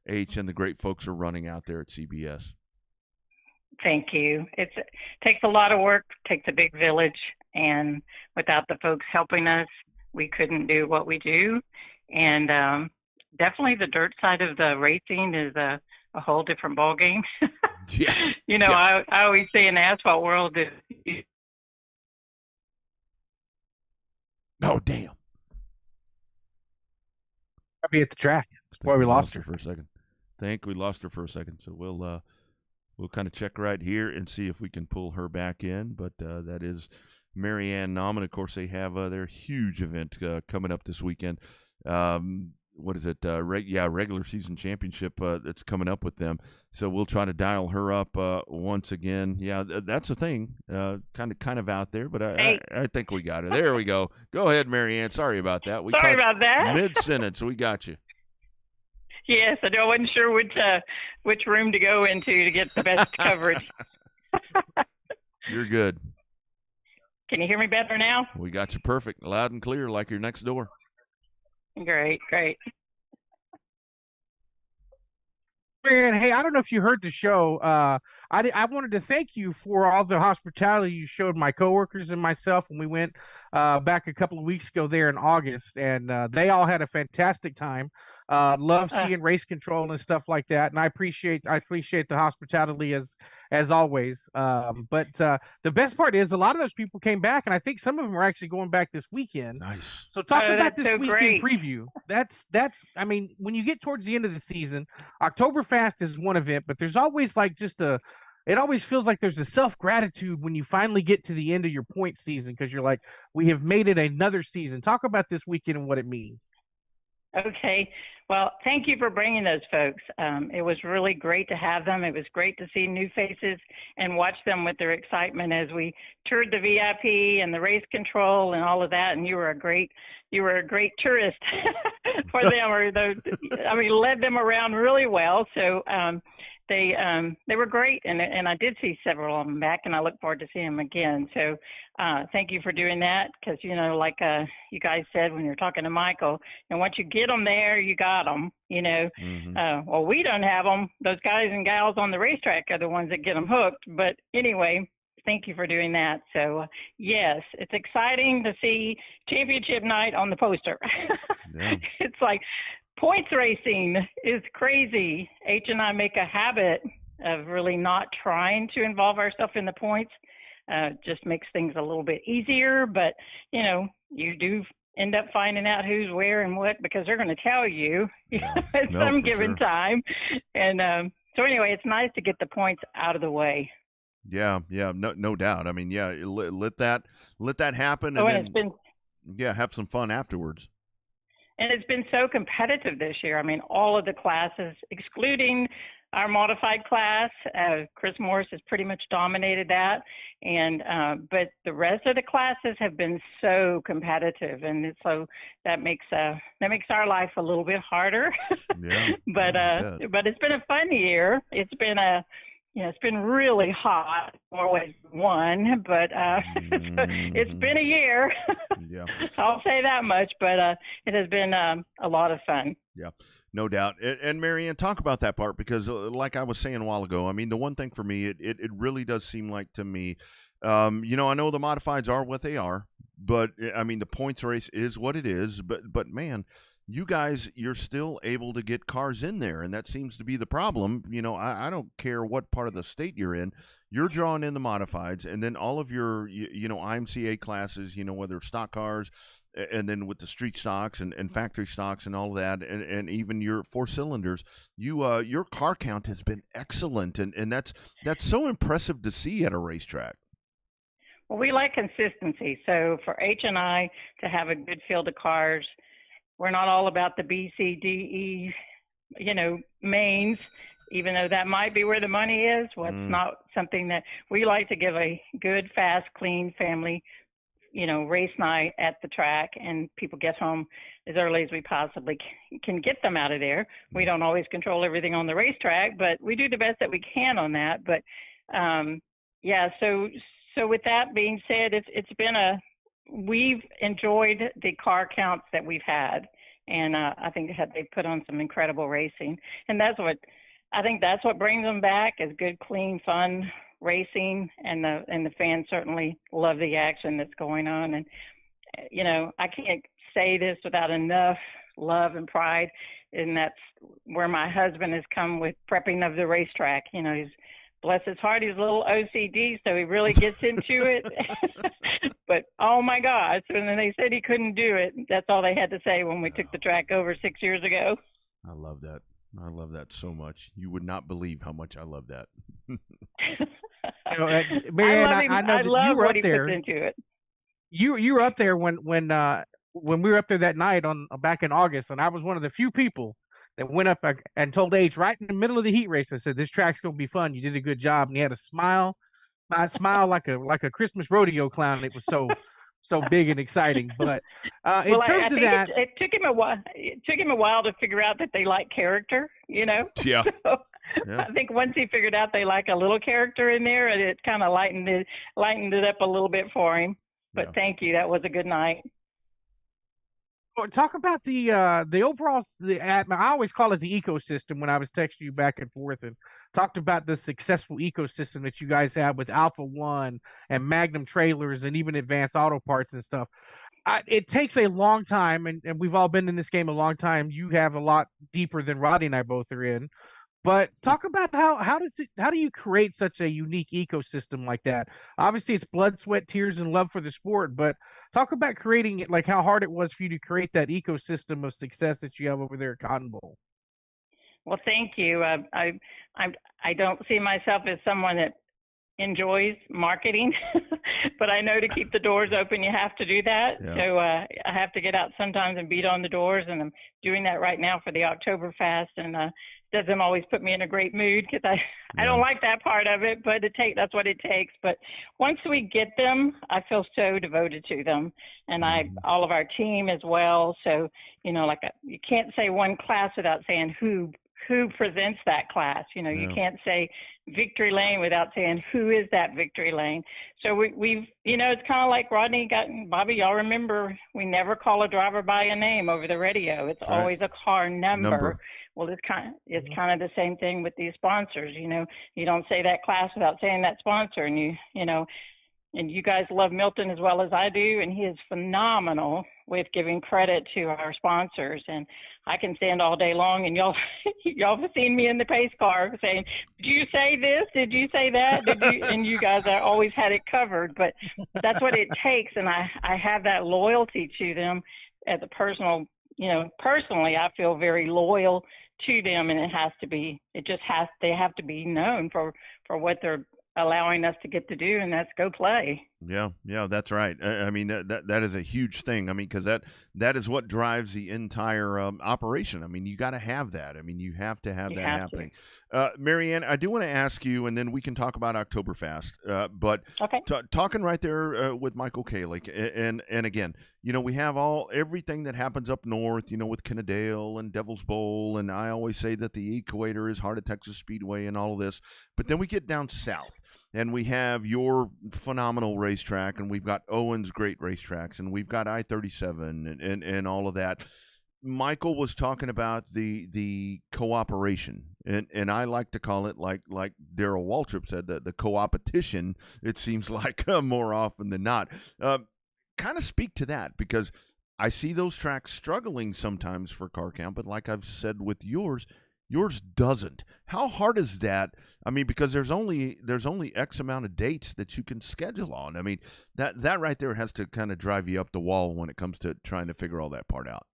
H and the great folks are running out there at CBS. Thank you. It takes a lot of work, takes a big village, and without the folks helping us, we couldn't do what we do. And definitely the dirt side of the racing is a whole different ballgame. Yeah. I always say in the asphalt world, oh, damn. I'll be at the track. That's why we lost her for a second. Think we lost her for a second, so we'll kind of check right here and see if we can pull her back in. But that is Marianne Nauman. Of course, they have their huge event coming up this weekend. What is it? Regular season championship that's coming up with them. So we'll try to dial her up once again. Yeah, that's a thing. Kind of out there, but I think we got her. There we go. Go ahead, Marianne. Sorry about that. Sorry about that. Mid-sentence, we got you. Yes, I wasn't sure which room to go into to get the best coverage. You're good. Can you hear me better now? We got you perfect, loud and clear, like you're next door. Great. And hey, I don't know if you heard the show. I wanted to thank you for all the hospitality you showed my coworkers and myself when we went back a couple of weeks ago there in August, and they all had a fantastic time. Love seeing race control and stuff like that, and I appreciate the hospitality as always. But the best part is a lot of those people came back, and I think some of them are actually going back this weekend. Nice. So talk about this so weekend preview. That's I mean, when you get towards the end of the season, Oktoberfest is one event, but there's always like it always feels like there's a self-gratitude when you finally get to the end of your point season, because you're like, we have made it another season. Talk about this weekend and what it means. Okay. Well, thank you for bringing those folks. It was really great to have them. It was great to see new faces and watch them with their excitement as we toured the VIP and the race control and all of that. And you were a great tourist for them, led them around really well. So they were great, and I did see several of them back, and I look forward to seeing them again. So thank you for doing that, because like you guys said when you're talking to Michael, and once you get them there, you got them. Well, we don't have them. Those guys and gals on the racetrack are the ones that get them hooked. But anyway, thank you for doing that. So yes, it's exciting to see championship night on the poster. Yeah. It's like points racing is crazy. H and I make a habit of really not trying to involve ourselves in the points. Just makes things a little bit easier, but you do end up finding out who's where and what, because they're going to tell you at some given time. And so anyway, it's nice to get the points out of the way. Yeah, no doubt. I mean, let that happen, and then have some fun afterwards. And it's been so competitive this year. I mean, all of the classes, excluding our modified class, Chris Morris has pretty much dominated that. And but the rest of the classes have been so competitive, and so that makes our life a little bit harder. Yeah. But it's been a fun year. It's been really hot, always one, but it's been a year. Yeah, I'll say that much. But it has been a lot of fun. Yeah, no doubt. And Marianne, talk about that part, because like I was saying a while ago, I mean, the one thing for me, it really does seem like to me, I know the modifieds are what they are, but I mean, the points race is what it is. But man, you guys, you're still able to get cars in there, and that seems to be the problem. I don't care what part of the state you're in, you're drawing in the modifieds, and then all of your, IMCA classes, whether stock cars, and then with the street stocks and factory stocks and all of that, and even your 4 cylinders, your car count has been excellent, and that's so impressive to see at a racetrack. Well, we like consistency, so for H and I to have a good field of cars, we're not all about the B, C, D, E, mains, even though that might be where the money is. Well, it's not something that we like to give a good, fast, clean family, race night at the track, and people get home as early as we possibly can get them out of there. We don't always control everything on the racetrack, but we do the best that we can on that. But so with that being said, we've enjoyed the car counts that we've had, and I think they put on some incredible racing, and that's what brings them back, is good, clean, fun racing, and the fans certainly love the action that's going on. And I can't say this without enough love and pride, and that's where my husband has come with prepping of the racetrack. He's, bless his heart, he's a little OCD, so he really gets into it. But oh my gosh, when they said he couldn't do it, that's all they had to say when we took the track over 6 years ago. I love that. I love that so much. You would not believe how much I love that. Marianne, I know that love you were what up there. Puts into it. You were up there when we were up there that night back in August, and I was one of the few people that went up and told H right in the middle of the heat race. I said, "This track's gonna be fun. You did a good job." And he had a smile. I smiled like a Christmas rodeo clown. It was so big and exciting. But in terms of that, it took him a while. It took him a while to figure out that they like character. Yeah. So, yeah. I think once he figured out they like a little character in there, and it kind of lightened it up a little bit for him. But thank you. That was a good night. Talk about the overall. I always call it the ecosystem when I was texting you back and forth, and talked about the successful ecosystem that you guys have with Alpha One and Magnum trailers and even Advanced Auto Parts and stuff. It takes a long time, and we've all been in this game a long time. You have a lot deeper than Rodney and I both are in. But talk about how do you create such a unique ecosystem like that? Obviously, it's blood, sweat, tears, and love for the sport. But talk about creating it, like how hard it was for you to create that ecosystem of success that you have over there at Cotton Bowl. Well, thank you. I don't see myself as someone that enjoys marketing, but I know to keep the doors open, you have to do that. Yeah. So I have to get out sometimes and beat on the doors, and I'm doing that right now for the Oktoberfest, and doesn't always put me in a great mood because I don't like that part of it, but that's what it takes. But once we get them, I feel so devoted to them, and all of our team as well. So, you know, like you can't say one class without saying who presents that class. You know, you can't say Victory Lane without saying who is that Victory Lane. So we've, you know, it's kind of like Rodney Bobby, y'all remember, we never call a driver by a name over the radio. It's always a car number. Well, it's kind of the same thing with these sponsors. You know, you don't say that class without saying that sponsor, and you know, and you guys love Milton as well as I do, and he is phenomenal with giving credit to our sponsors. And I can stand all day long, and y'all have seen me in the pace car saying, "Did you say this? Did you say that? Did you?" And you guys are always had it covered. But that's what it takes, and I have that loyalty to them as a personal. You know, personally, I feel very loyal to them, and they have to be known for what they're allowing us to get to do, and that's go play. Yeah, that's right. I mean, that is a huge thing. I mean, because that is what drives the entire operation. I mean, you got to have that. I mean, you have to have that happening. Marianne, I do want to ask you, and then we can talk about Oktoberfest. But talking right there with Michael Kalick, and again, you know, we have everything that happens up north, you know, with Kennedale and Devil's Bowl, and I always say that the Equator is Heart of Texas Speedway and all of this. But then we get down south, and we have your phenomenal racetrack, and we've got Owen's great racetracks, and we've got I-37 and all of that. Michael was talking about the cooperation, and I like to call it like Darrell Waltrip said, the co-opetition. It seems like more often than not. Kind of speak to that, because I see those tracks struggling sometimes for car count, but like I've said with yours doesn't. How hard is that? I mean, because there's only X amount of dates that you can schedule on. I mean, that right there has to kind of drive you up the wall when it comes to trying to figure all that part out.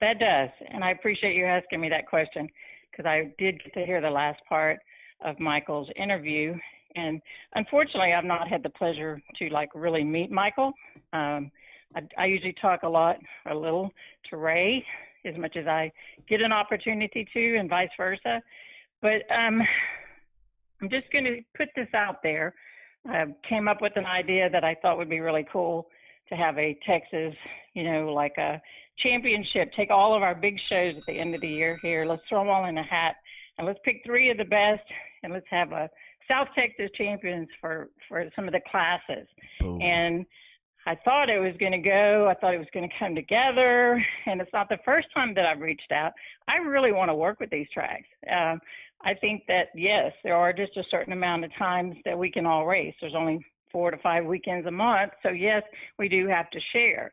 That does, and I appreciate you asking me that question, because I did get to hear the last part of Michael's interview, and unfortunately, I've not had the pleasure to really meet Michael. I usually talk a little to Ray, as much as I get an opportunity to, and vice versa. But I'm just going to put this out there. I came up with an idea that I thought would be really cool to have a Texas, you know, like a championship. Take all of our big shows at the end of the year here. Let's throw them all in a hat, and let's pick 3 of the best, and let's have a South Texas champions for some of the classes. Boom. And I thought it was going to go. I thought it was going to come together, and it's not the first time that I've reached out. I really want to work with these tracks. I think that, yes, there are just a certain amount of times that we can all race. There's only 4 to 5 weekends a month, so yes, we do have to share.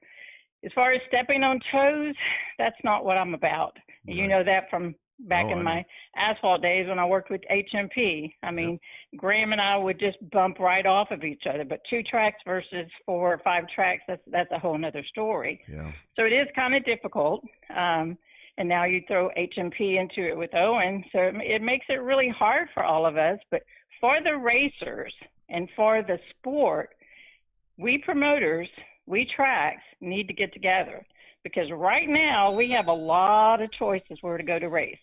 As far as stepping on toes, that's not what I'm about. Right. You know that from back in my asphalt days when I worked with HMP. I mean, Graham and I would just bump right off of each other, but 2 tracks versus 4 or 5 tracks, that's a whole nother story. Yeah. So it is kind of difficult. And now you throw HMP into it with Owen. So it makes it really hard for all of us. But for the racers and for the sport, we promoters, we tracks need to get together. Because right now we have a lot of choices where to go to race.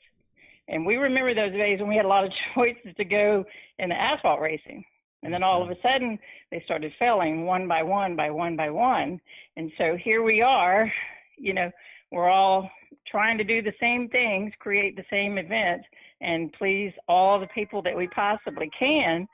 And we remember those days when we had a lot of choices to go in the asphalt racing. And then all of a sudden they started failing one by one by one by one. And so here we are, you know, we're all trying to do the same things, create the same events, and please all the people that we possibly can.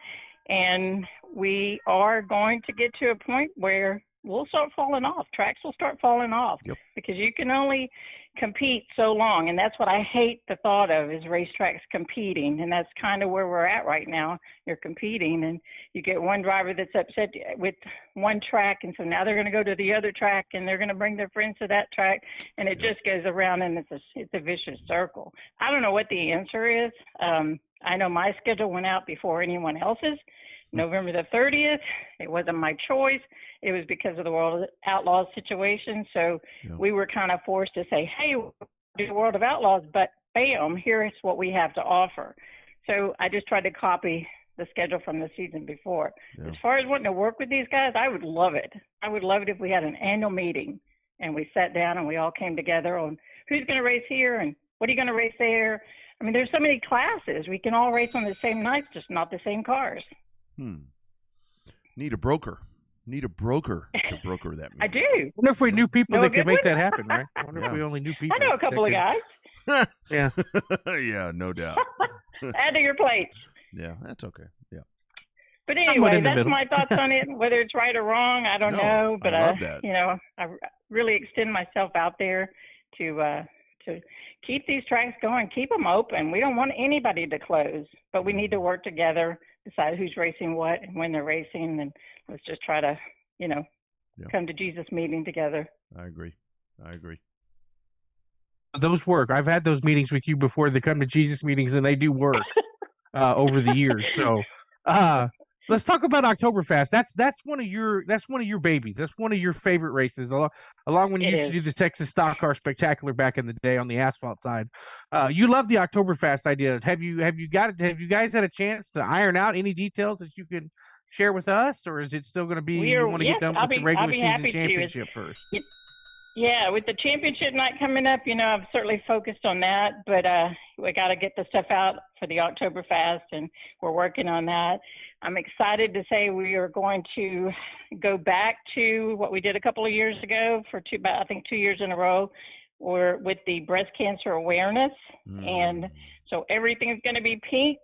And we are going to get to a point where we'll start falling off. Tracks will start falling off because you can only compete so long. And that's what I hate the thought of, is racetracks competing. And that's kind of where we're at right now. You're competing, and you get one driver that's upset with one track, and so now they're going to go to the other track, and they're going to bring their friends to that track, and it just goes around, and it's a vicious circle. I don't know what the answer is. I know my schedule went out before anyone else's. November the 30th. It wasn't my choice. It was because of the World Outlaws situation. So we were kind of forced to say, hey, we'll do the World of Outlaws, but bam, here's what we have to offer. So I just tried to copy the schedule from the season before. Yeah. As far as wanting to work with these guys, I would love it. I would love it if we had an annual meeting and we sat down and we all came together on who's going to race here and what are you going to race there. I mean, there's so many classes. We can all race on the same nights, just not the same cars. Need a broker. To broker that meeting. I do. I wonder if we knew people that could make that happen, right? I wonder Yeah. if we only knew people. I know a couple of guys. Yeah. Yeah, no doubt. Add to your plates. Yeah, that's okay. Yeah. But Somewhat anyway, in the that's middle. my thoughts on it. Whether it's right or wrong, I don't No, know. But I love that. you know, I really extend myself out there to keep these tracks going, keep them open. We don't want anybody to close, but we need to work together, decide who's racing what and when they're racing, and let's just try to, you know, come to Jesus meeting together. I agree. Those work. I've had those meetings with you before. They come to Jesus meetings, and they do work over the years. So let's talk about Oktoberfest. That's one of your babies. That's one of your favorite races. Along when you used to do the Texas Stock Car Spectacular back in the day on the asphalt side. You love the Oktoberfest idea. Have you guys had a chance to iron out any details that you can share with us, or is it still going to be you want to get done with the regular season championship first? Yeah, with the championship night coming up, you know, I've certainly focused on that, but we got to get the stuff out for the Oktoberfest, and we're working on that. I'm excited to say we are going to go back to what we did a couple of years ago for 2 years in a row. We're with the breast cancer awareness, and so everything's going to be pink.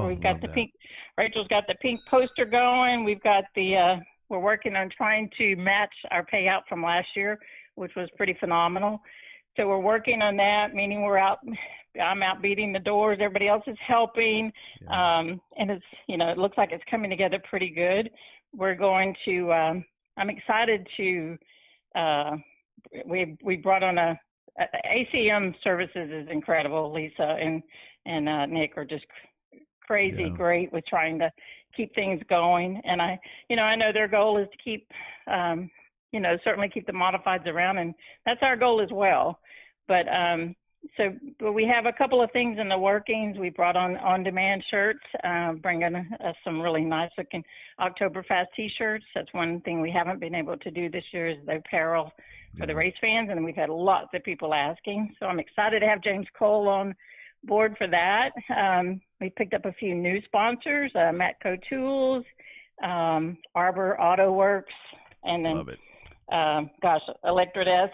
We've got the pink. Rachel's got the pink poster going. We've got we're working on trying to match our payout from last year, which was pretty phenomenal. So we're working on that, meaning I'm out beating the doors. Everybody else is helping. And it's, you know, it looks like it's coming together pretty good. We're going to, I'm excited to, we brought on ACM services is incredible. Lisa and Nick are just crazy great with trying to keep things going. And I know their goal is to keep, certainly keep the modifieds around, and that's our goal as well. But but we have a couple of things in the workings. We brought on-demand shirts, bringing some really nice-looking Oktoberfest T-shirts. That's one thing we haven't been able to do this year is the apparel for the race fans, and we've had lots of people asking. So I'm excited to have James Cole on board for that. We picked up a few new sponsors, Matco Tools, Arbor Auto Works, and then Electric S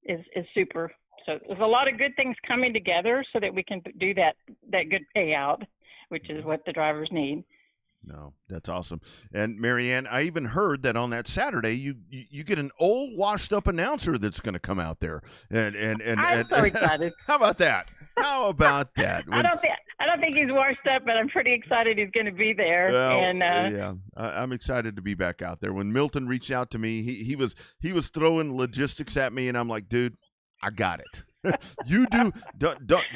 is super. So there's a lot of good things coming together so that we can do that good payout, which is what the drivers need. No, that's awesome. And Marianne, I even heard that on that Saturday you get an old washed up announcer that's going to come out there. And I'm so excited. How about that? I don't think he's washed up, but I'm pretty excited he's going to be there. Well, I'm excited to be back out there. When Milton reached out to me, he was throwing logistics at me, and I'm like, dude, I got it. You do.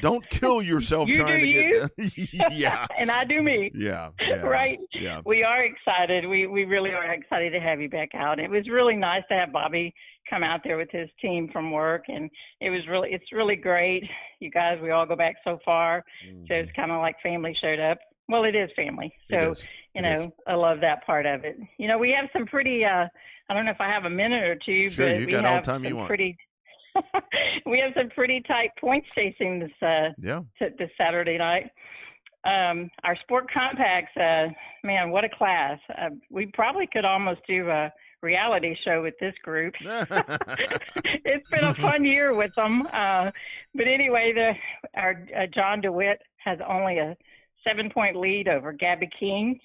Don't kill yourself trying to get. Yeah. And I do me. Yeah. Right. Yeah. We are excited. We really are excited to have you back out. It was really nice to have Bobby come out there with his team from work, and it's really great. You guys, we all go back so far, so it's kind of like family showed up. Well, it is family. So I love that part of it. You know, we have some pretty. I don't know if I have a minute or two, sure, but you we got have all the time you want. We have some pretty tight points chasing this Saturday night. Our sport compacts, man, what a class. We probably could almost do a reality show with this group. It's been a fun year with them. But anyway, our John DeWitt has only a 7-point lead over Gabby King.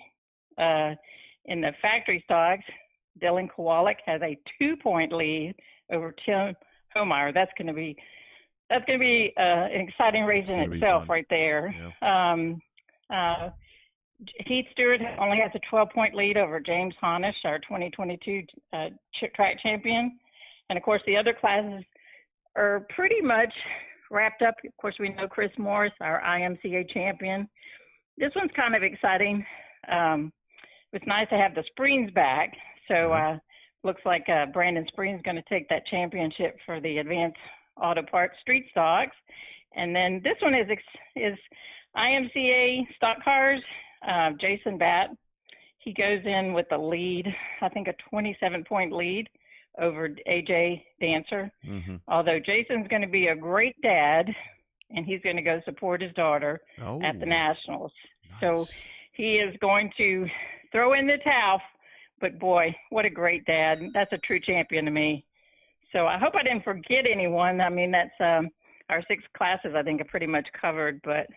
In the factory stocks, Dylan Kowalik has a 2-point lead over Tim Homeyer. That's going to be an exciting race in itself right there. Yeah. Heath Stewart only has a 12-point lead over James Honish, our 2022 track champion. And, of course, the other classes are pretty much wrapped up. Of course, we know Chris Morris, our IMCA champion. This one's kind of exciting. It's nice to have the Springs back. So looks like Brandon Springs is going to take that championship for the Advanced Auto Parts Street Stocks. And then this one is IMCA Stock Cars. Jason Batt. He goes in with a lead, I think a 27-point lead over AJ Dancer. Mm-hmm. Although Jason's going to be a great dad, and he's going to go support his daughter at the Nationals. Nice. So he is going to throw in the towel. But boy, what a great dad. That's a true champion to me. So I hope I didn't forget anyone. I mean, that's our 6 classes, I think, are pretty much covered. But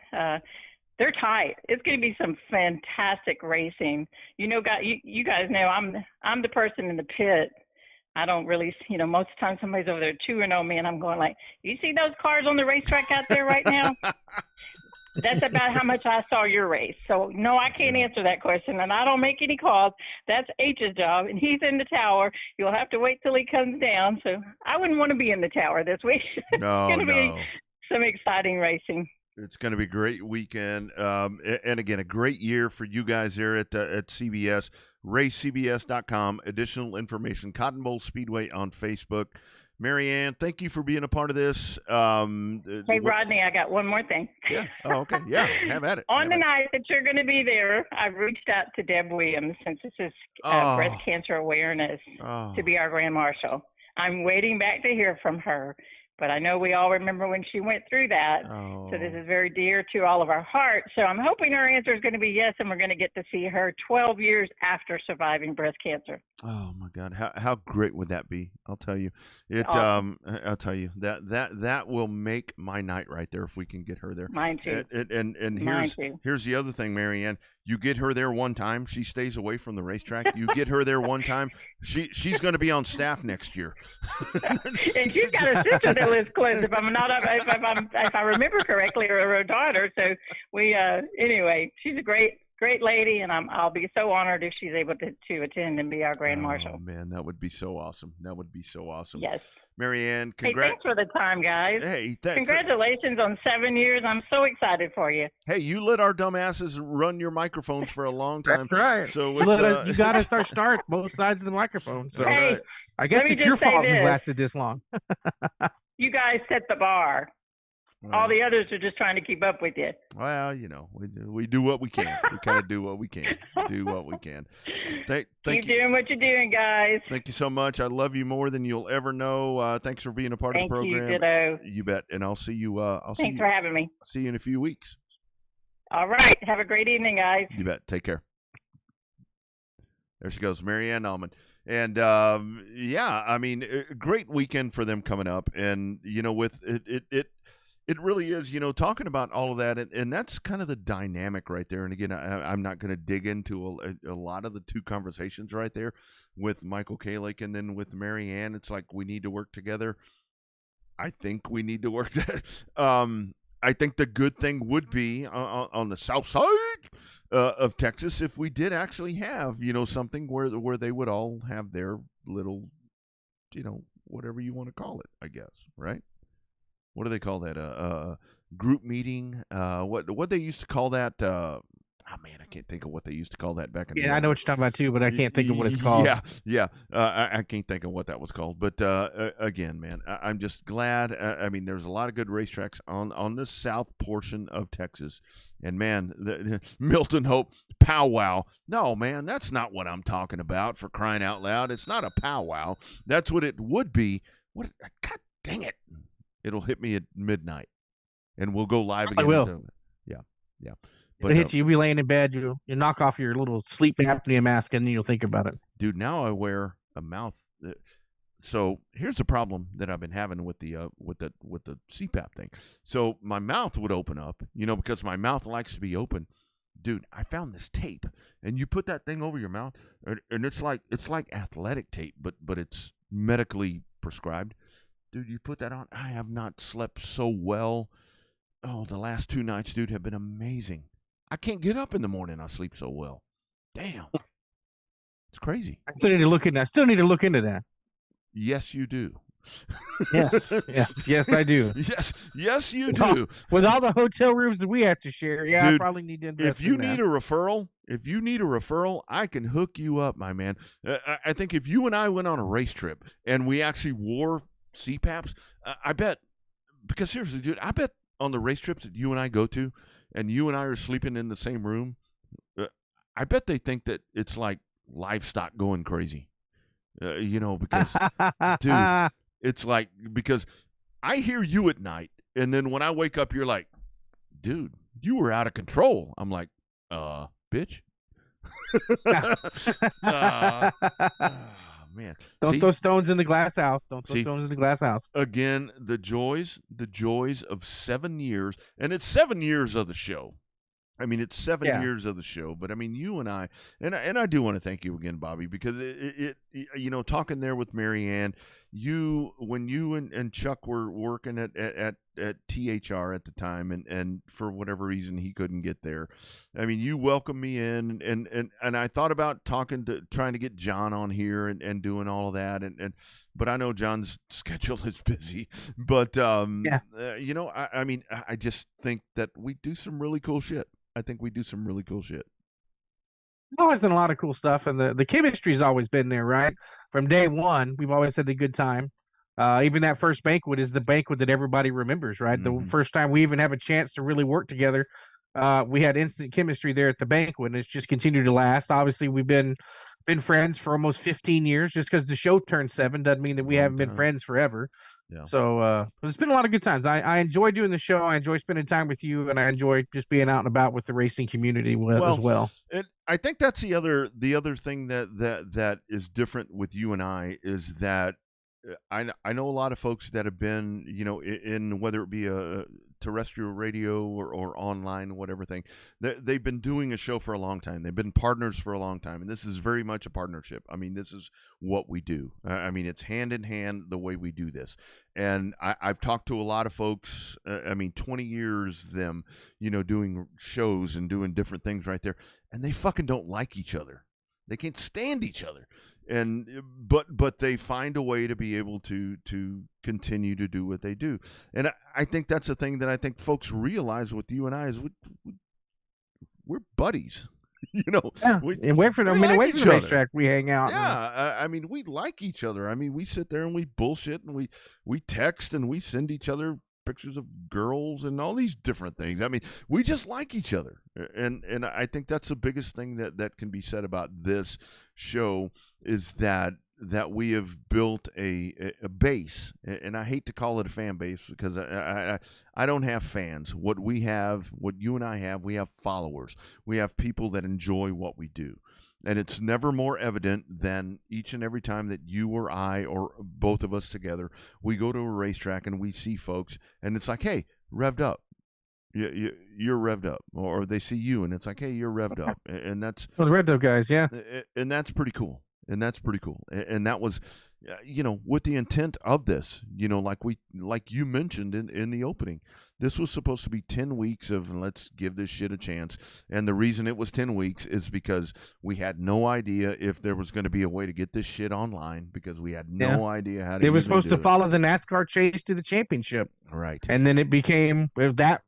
they're tight. It's going to be some fantastic racing. You know, you guys know I'm the person in the pit. I don't really, most of the time somebody's over there chewing on me, and I'm going like, you see those cars on the racetrack out there right now? That's about how much I saw your race. So, no, I can't answer that question, and I don't make any calls. That's H's job, and he's in the tower. You'll have to wait till he comes down. So I wouldn't want to be in the tower this week. No, it's going to be some exciting racing. It's going to be a great weekend. And again, a great year for you guys there at CBS. RaceCBS.com. Additional information, Cotton Bowl Speedway on Facebook. Marianne, thank you for being a part of this. Hey, Rodney, I got one more thing. Yeah. Oh, okay. Yeah. Have at it. On the night that you're going to be there, I've reached out to Deb Williams, since this is breast cancer awareness, to be our Grand Marshal. I'm waiting back to hear from her. But I know we all remember when she went through that. So this is very dear to all of our hearts. So I'm hoping her answer is going to be yes, and we're going to get to see her 12 years after surviving breast cancer. Oh my God, how great would that be? I'll tell you, Awesome. I'll tell you that will make my night right there if we can get her there. Mine too. And here's the other thing, Marianne. You get her there one time, she stays away from the racetrack. You get her there one time, she's going to be on staff next year. And she's got a sister that lives close, if I remember correctly, or her daughter. So we anyway, she's a great lady, and I'll be so honored if she's able to attend and be our Grand Marshal. Oh man, that would be so awesome. Yes. Marianne, hey, thanks for the time, guys. Hey, congratulations on 7 years. I'm so excited for you. Hey, you let our dumbasses run your microphones for a long time. That's right. So you got us our start both sides of the microphone. So hey, I guess it's your fault we lasted this long. You guys set the bar. All the others are just trying to keep up with you. Well, we do what we can. We kind of do what we can. Thank Keep doing what you're doing, guys. Thank you so much. I love you more than you'll ever know. Thanks for being a part of the program. Thank you, ditto. You bet. And I'll see you. Thanks for having me. I'll see you in a few weeks. All right. Have a great evening, guys. You bet. Take care. There she goes, Marianne Allman. And I mean, a great weekend for them coming up. And with it really is, talking about all of that, and that's kind of the dynamic right there. And again, I'm not going to dig into a lot of the two conversations right there with Michael Kalick and then with Marianne. It's like we need to work together. I think we need to work. I think the good thing would be on the south side of Texas if we did actually have, something where they would all have their little, whatever you want to call it, I guess, right? What do they call that? Group meeting? What they used to call that? I can't think of what they used to call that back in the day. I know what you're talking about too, but I can't think of what it's called. Yeah. I can't think of what that was called. But again, man, I'm just glad. I mean, there's a lot of good racetracks on the south portion of Texas. And, man, the Milton Hope powwow. No, man, that's not what I'm talking about, for crying out loud. It's not a powwow. That's what it would be. God dang it. It'll hit me at midnight, and we'll go live again. I will. Yeah. But, it'll hit you. You'll be laying in bed. You knock off your little sleep apnea mask, and then you'll think about it. Dude, now I wear a mouth. So here's the problem that I've been having with the CPAP thing. So my mouth would open up, because my mouth likes to be open. Dude, I found this tape, and you put that thing over your mouth, and it's like athletic tape, but it's medically prescribed. Dude, you put that on. I have not slept so well. Oh, the last 2 nights, dude, have been amazing. I can't get up in the morning. I sleep so well. Damn. It's crazy. I still need to look into that. Yes, you do. Yes, I do. Yes, you do. With all the hotel rooms that we have to share, dude, I probably need to invest if you need a referral, I can hook you up, my man. I think if you and I went on a race trip and we actually wore CPAPs, I bet, because seriously, dude, I bet on the race trips that you and I go to, and you and I are sleeping in the same room, I bet they think that it's like livestock going crazy. Because dude, it's like, because I hear you at night, and then when I wake up, you're like, dude, you were out of control. I'm like, bitch. Man. Don't throw stones in the glass house. Don't throw stones in the glass house. Again, the joys of 7 years, and it's 7 years of the show. I mean, it's 7 years of the show, but I mean, you and I do want to thank you again, Bobby, because it talking there with Marianne, when you and Chuck were working at THR at the time, and for whatever reason he couldn't get there. I mean, you welcomed me in, and I thought about trying to get John on here and doing all of that, but I know John's schedule is busy. But I mean, I just think that we do some really cool shit. I think we do some really cool shit. We've always done a lot of cool stuff, and the chemistry's always been there, right? From day one, we've always had the good time. Even that first banquet is the banquet that everybody remembers, right? Mm-hmm. The first time we even have a chance to really work together, we had instant chemistry there at the banquet, and it's just continued to last. Obviously, we've been friends for almost 15 years. Just because the show turned 7 doesn't mean that we haven't been friends forever. Yeah. So it's been a lot of good times. I enjoy doing the show. I enjoy spending time with you, and I enjoy just being out and about with the racing community as well. And I think that's the other thing that is different with you and I is that I know a lot of folks that have been, in whether it be a terrestrial radio or online, whatever thing, they've been doing a show for a long time. They've been partners for a long time, and this is very much a partnership. I mean, this is what we do. I mean, it's hand in hand the way we do this. And I've talked to a lot of folks. 20 years them, doing shows and doing different things right there, and they fucking don't like each other. They can't stand each other. But they find a way to be able to continue to do what they do, and I think that's the thing that I think folks realize with you and I is we're buddies, Yeah. And away from the racetrack, we hang out. Yeah, I mean, we like each other. I mean, we sit there and we bullshit and we text and we send each other pictures of girls and all these different things. I mean, we just like each other, and I think that's the biggest thing that can be said about this show is that we have built a base, and I hate to call it a fan base because I don't have fans. What you and I have, we have followers. We have people that enjoy what we do. And it's never more evident than each and every time that you or I or both of us together, we go to a racetrack and we see folks, and it's like, hey, revved up. You're revved up. Or they see you, and it's like, hey, you're revved up. And that's... Well, the revved up guys, yeah. And that's pretty cool. And that was, with the intent of this, like you mentioned in the opening, this was supposed to be 10 weeks of let's give this shit a chance. And the reason it was 10 weeks is because we had no idea if there was going to be a way to get this shit online, because we had no idea how to. It was supposed to follow the NASCAR chase to the championship. Right. And then it became that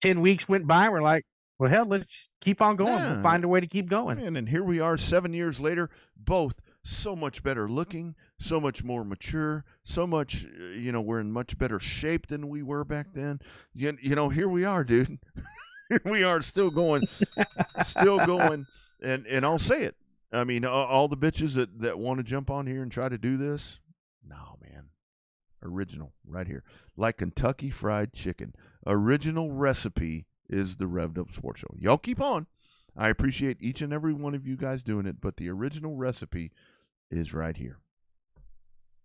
10 weeks went by. We're like, well, hell, let's just keep on going. We'll find a way to keep going. And here we are 7 years later, both so much better looking, so much more mature, so much, we're in much better shape than we were back then. Here we are, dude. Here we are still going. And I'll say it. I mean, all the bitches that want to jump on here and try to do this, no, man. Original right here. Like Kentucky Fried Chicken. Original recipe is the Revved Up Sports Show. Y'all keep on. I appreciate each and every one of you guys doing it, but the original recipe is right here.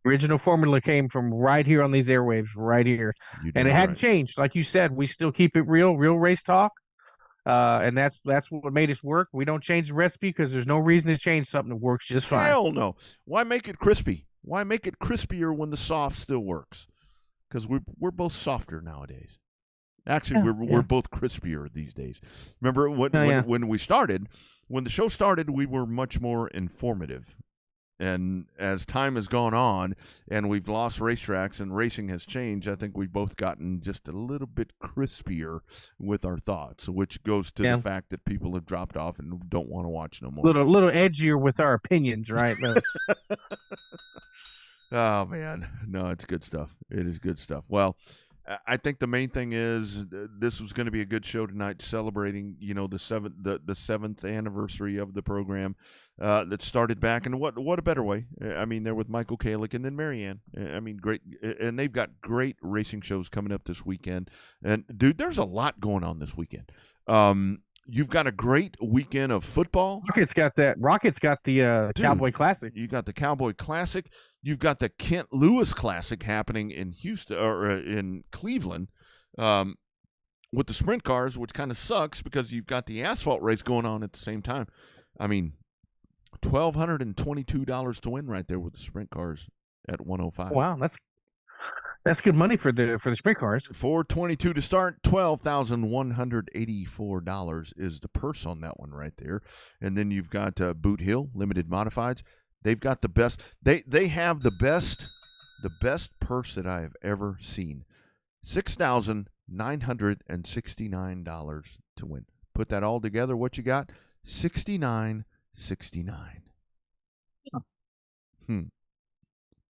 Original formula came from right here on these airwaves, right here. And it hadn't changed. Like you said, we still keep it real race talk. And that's what made us work. We don't change the recipe because there's no reason to change something that works just fine. Hell no. Why make it crispy? Why make it crispier when the soft still works? Because we're both softer nowadays. Actually, we're both crispier these days. Remember when we started, when the show started, we were much more informative. And as time has gone on and we've lost racetracks and racing has changed, I think we've both gotten just a little bit crispier with our thoughts, which goes to the fact that people have dropped off and don't want to watch no more. Little edgier with our opinions, right? Oh, man. No, it's good stuff. It is good stuff. Well, I think the main thing is this was going to be a good show tonight, celebrating the seventh anniversary of the program that started back. And what a better way? I mean, they're with Michael Kalick and then Marianne. I mean, great, and they've got great racing shows coming up this weekend. And dude, there's a lot going on this weekend. You've got a great weekend of football. Rocket's got the Cowboy Classic. You got the Cowboy Classic. You've got the Kent Lewis Classic happening in Houston or in Cleveland with the sprint cars, which kind of sucks because you've got the asphalt race going on at the same time. I mean, $1,222 to win right there with the sprint cars at 105. Wow, that's good money for the sprint cars. $422 to start, $12,184 is the purse on that one right there. And then you've got Boot Hill Limited Modifieds. They've got the best. They have the best purse that I have ever seen. $6,969 to win. Put that all together, what you got? $69.69.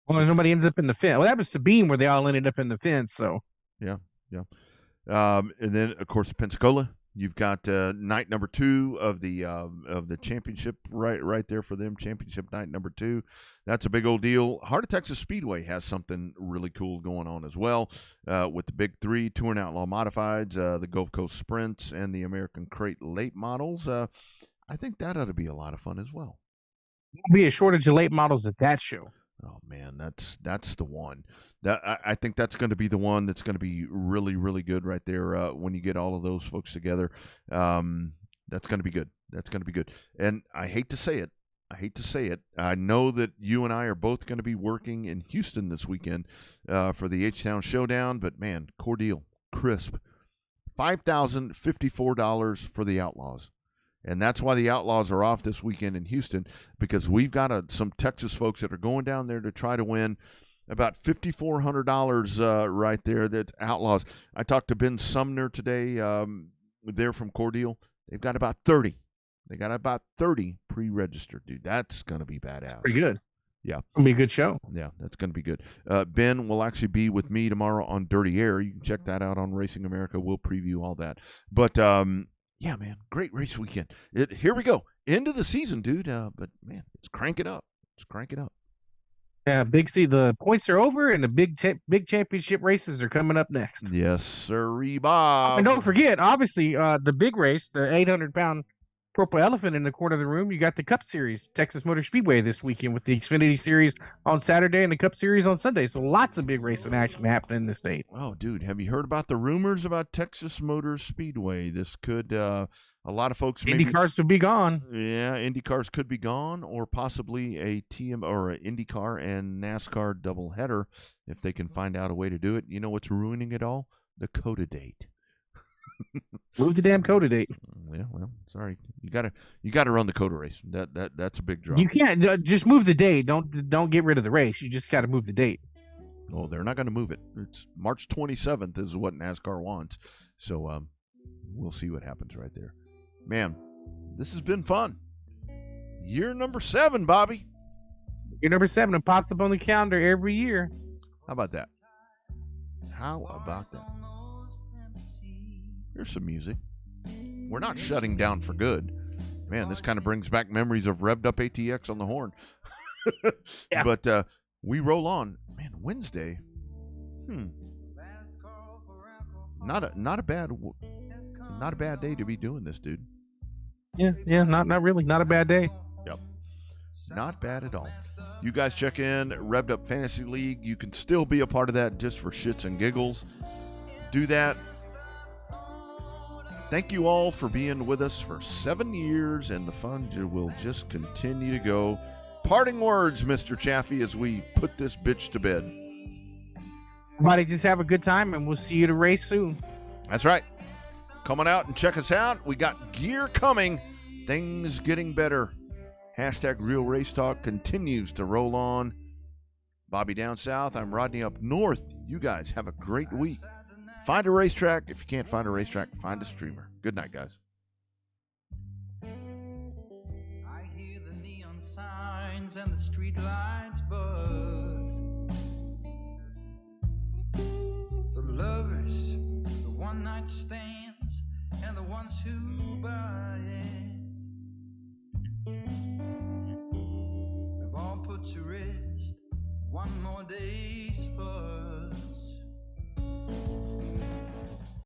Well, nobody ends up in the fence. Well, that was Sabine where they all ended up in the fence. So yeah. And then of course Pensacola. You've got night number 2 of the championship right there for them. Championship night number 2. That's a big old deal. Heart of Texas Speedway has something really cool going on as well with the Big 3 Tour and Outlaw Modifieds, the Gulf Coast Sprints, and the American Crate late models. I think that ought to be a lot of fun as well. There'll be a shortage of late models at that show. Oh man, that's the one. That I think that's going to be the one that's going to be really, really good right there when you get all of those folks together. That's going to be good. That's going to be good. And I hate to say it. I know that you and I are both going to be working in Houston this weekend for the H-Town Showdown, but man, Cordial, crisp, $5,054 for the Outlaws. And that's why the Outlaws are off this weekend in Houston, because we've got some Texas folks that are going down there to try to win about $5,400 right there. That's Outlaws. I talked to Ben Sumner today. They're from Cordial. They've got about 30. They got about 30 pre-registered, dude. That's going to be badass. Pretty good. Yeah. It'll be a good show. Yeah, that's going to be good. Ben will actually be with me tomorrow on Dirty Air. You can check that out on Racing America. We'll preview all that. But, yeah, man, great race weekend. Here we go. End of the season, dude. But, man, it's cranking up. Yeah, the points are over, and the big championship races are coming up next. Yes, sirree, Bob. And don't forget, obviously, the big race, the 800-pound Purple Elephant in the corner of the room. You got the Cup Series, Texas Motor Speedway this weekend with the Xfinity Series on Saturday and the Cup Series on Sunday. So lots of big racing action happening in the state. Oh, dude, have you heard about the rumors about Texas Motor Speedway? This could, a lot of folks Indy cars could be gone. Yeah, Indy cars could be gone, or possibly a TM or an IndyCar and NASCAR doubleheader if they can find out a way to do it. You know what's ruining it all? The COTA date. Move the damn COTA date. Yeah, well, sorry. You gotta run the COTA race. That's a big draw. You can't just move the date. Don't get rid of the race. You just got to move the date. Oh, they're not going to move it. It's March 27th is what NASCAR wants. So we'll see what happens right there. Man, this has been fun. Year number 7, Bobby. Year number 7. It pops up on the calendar every year. How about that? Here's some music. We're not shutting down for good. Man, this kind of brings back memories of Revved Up ATX on the horn. Yeah. But we roll on. Man, Wednesday. Not a bad day to be doing this, dude. Yeah, not really. Not a bad day. Yep. Not bad at all. You guys check in Revved Up Fantasy League. You can still be a part of that just for shits and giggles. Do that. Thank you all for being with us for 7 years, and the fun will just continue to go. Parting words, Mr. Chaffee, as we put this bitch to bed. Everybody just have a good time, and we'll see you at a race soon. That's right. Come on out and check us out. We got gear coming. Things getting better. Hashtag Real Race Talk continues to roll on. Bobby down south. I'm Rodney up north. You guys have a great week. Find a racetrack. If you can't find a racetrack, find a streamer. Good night, guys. I hear the neon signs and the street lights buzz. The love white stands and the ones who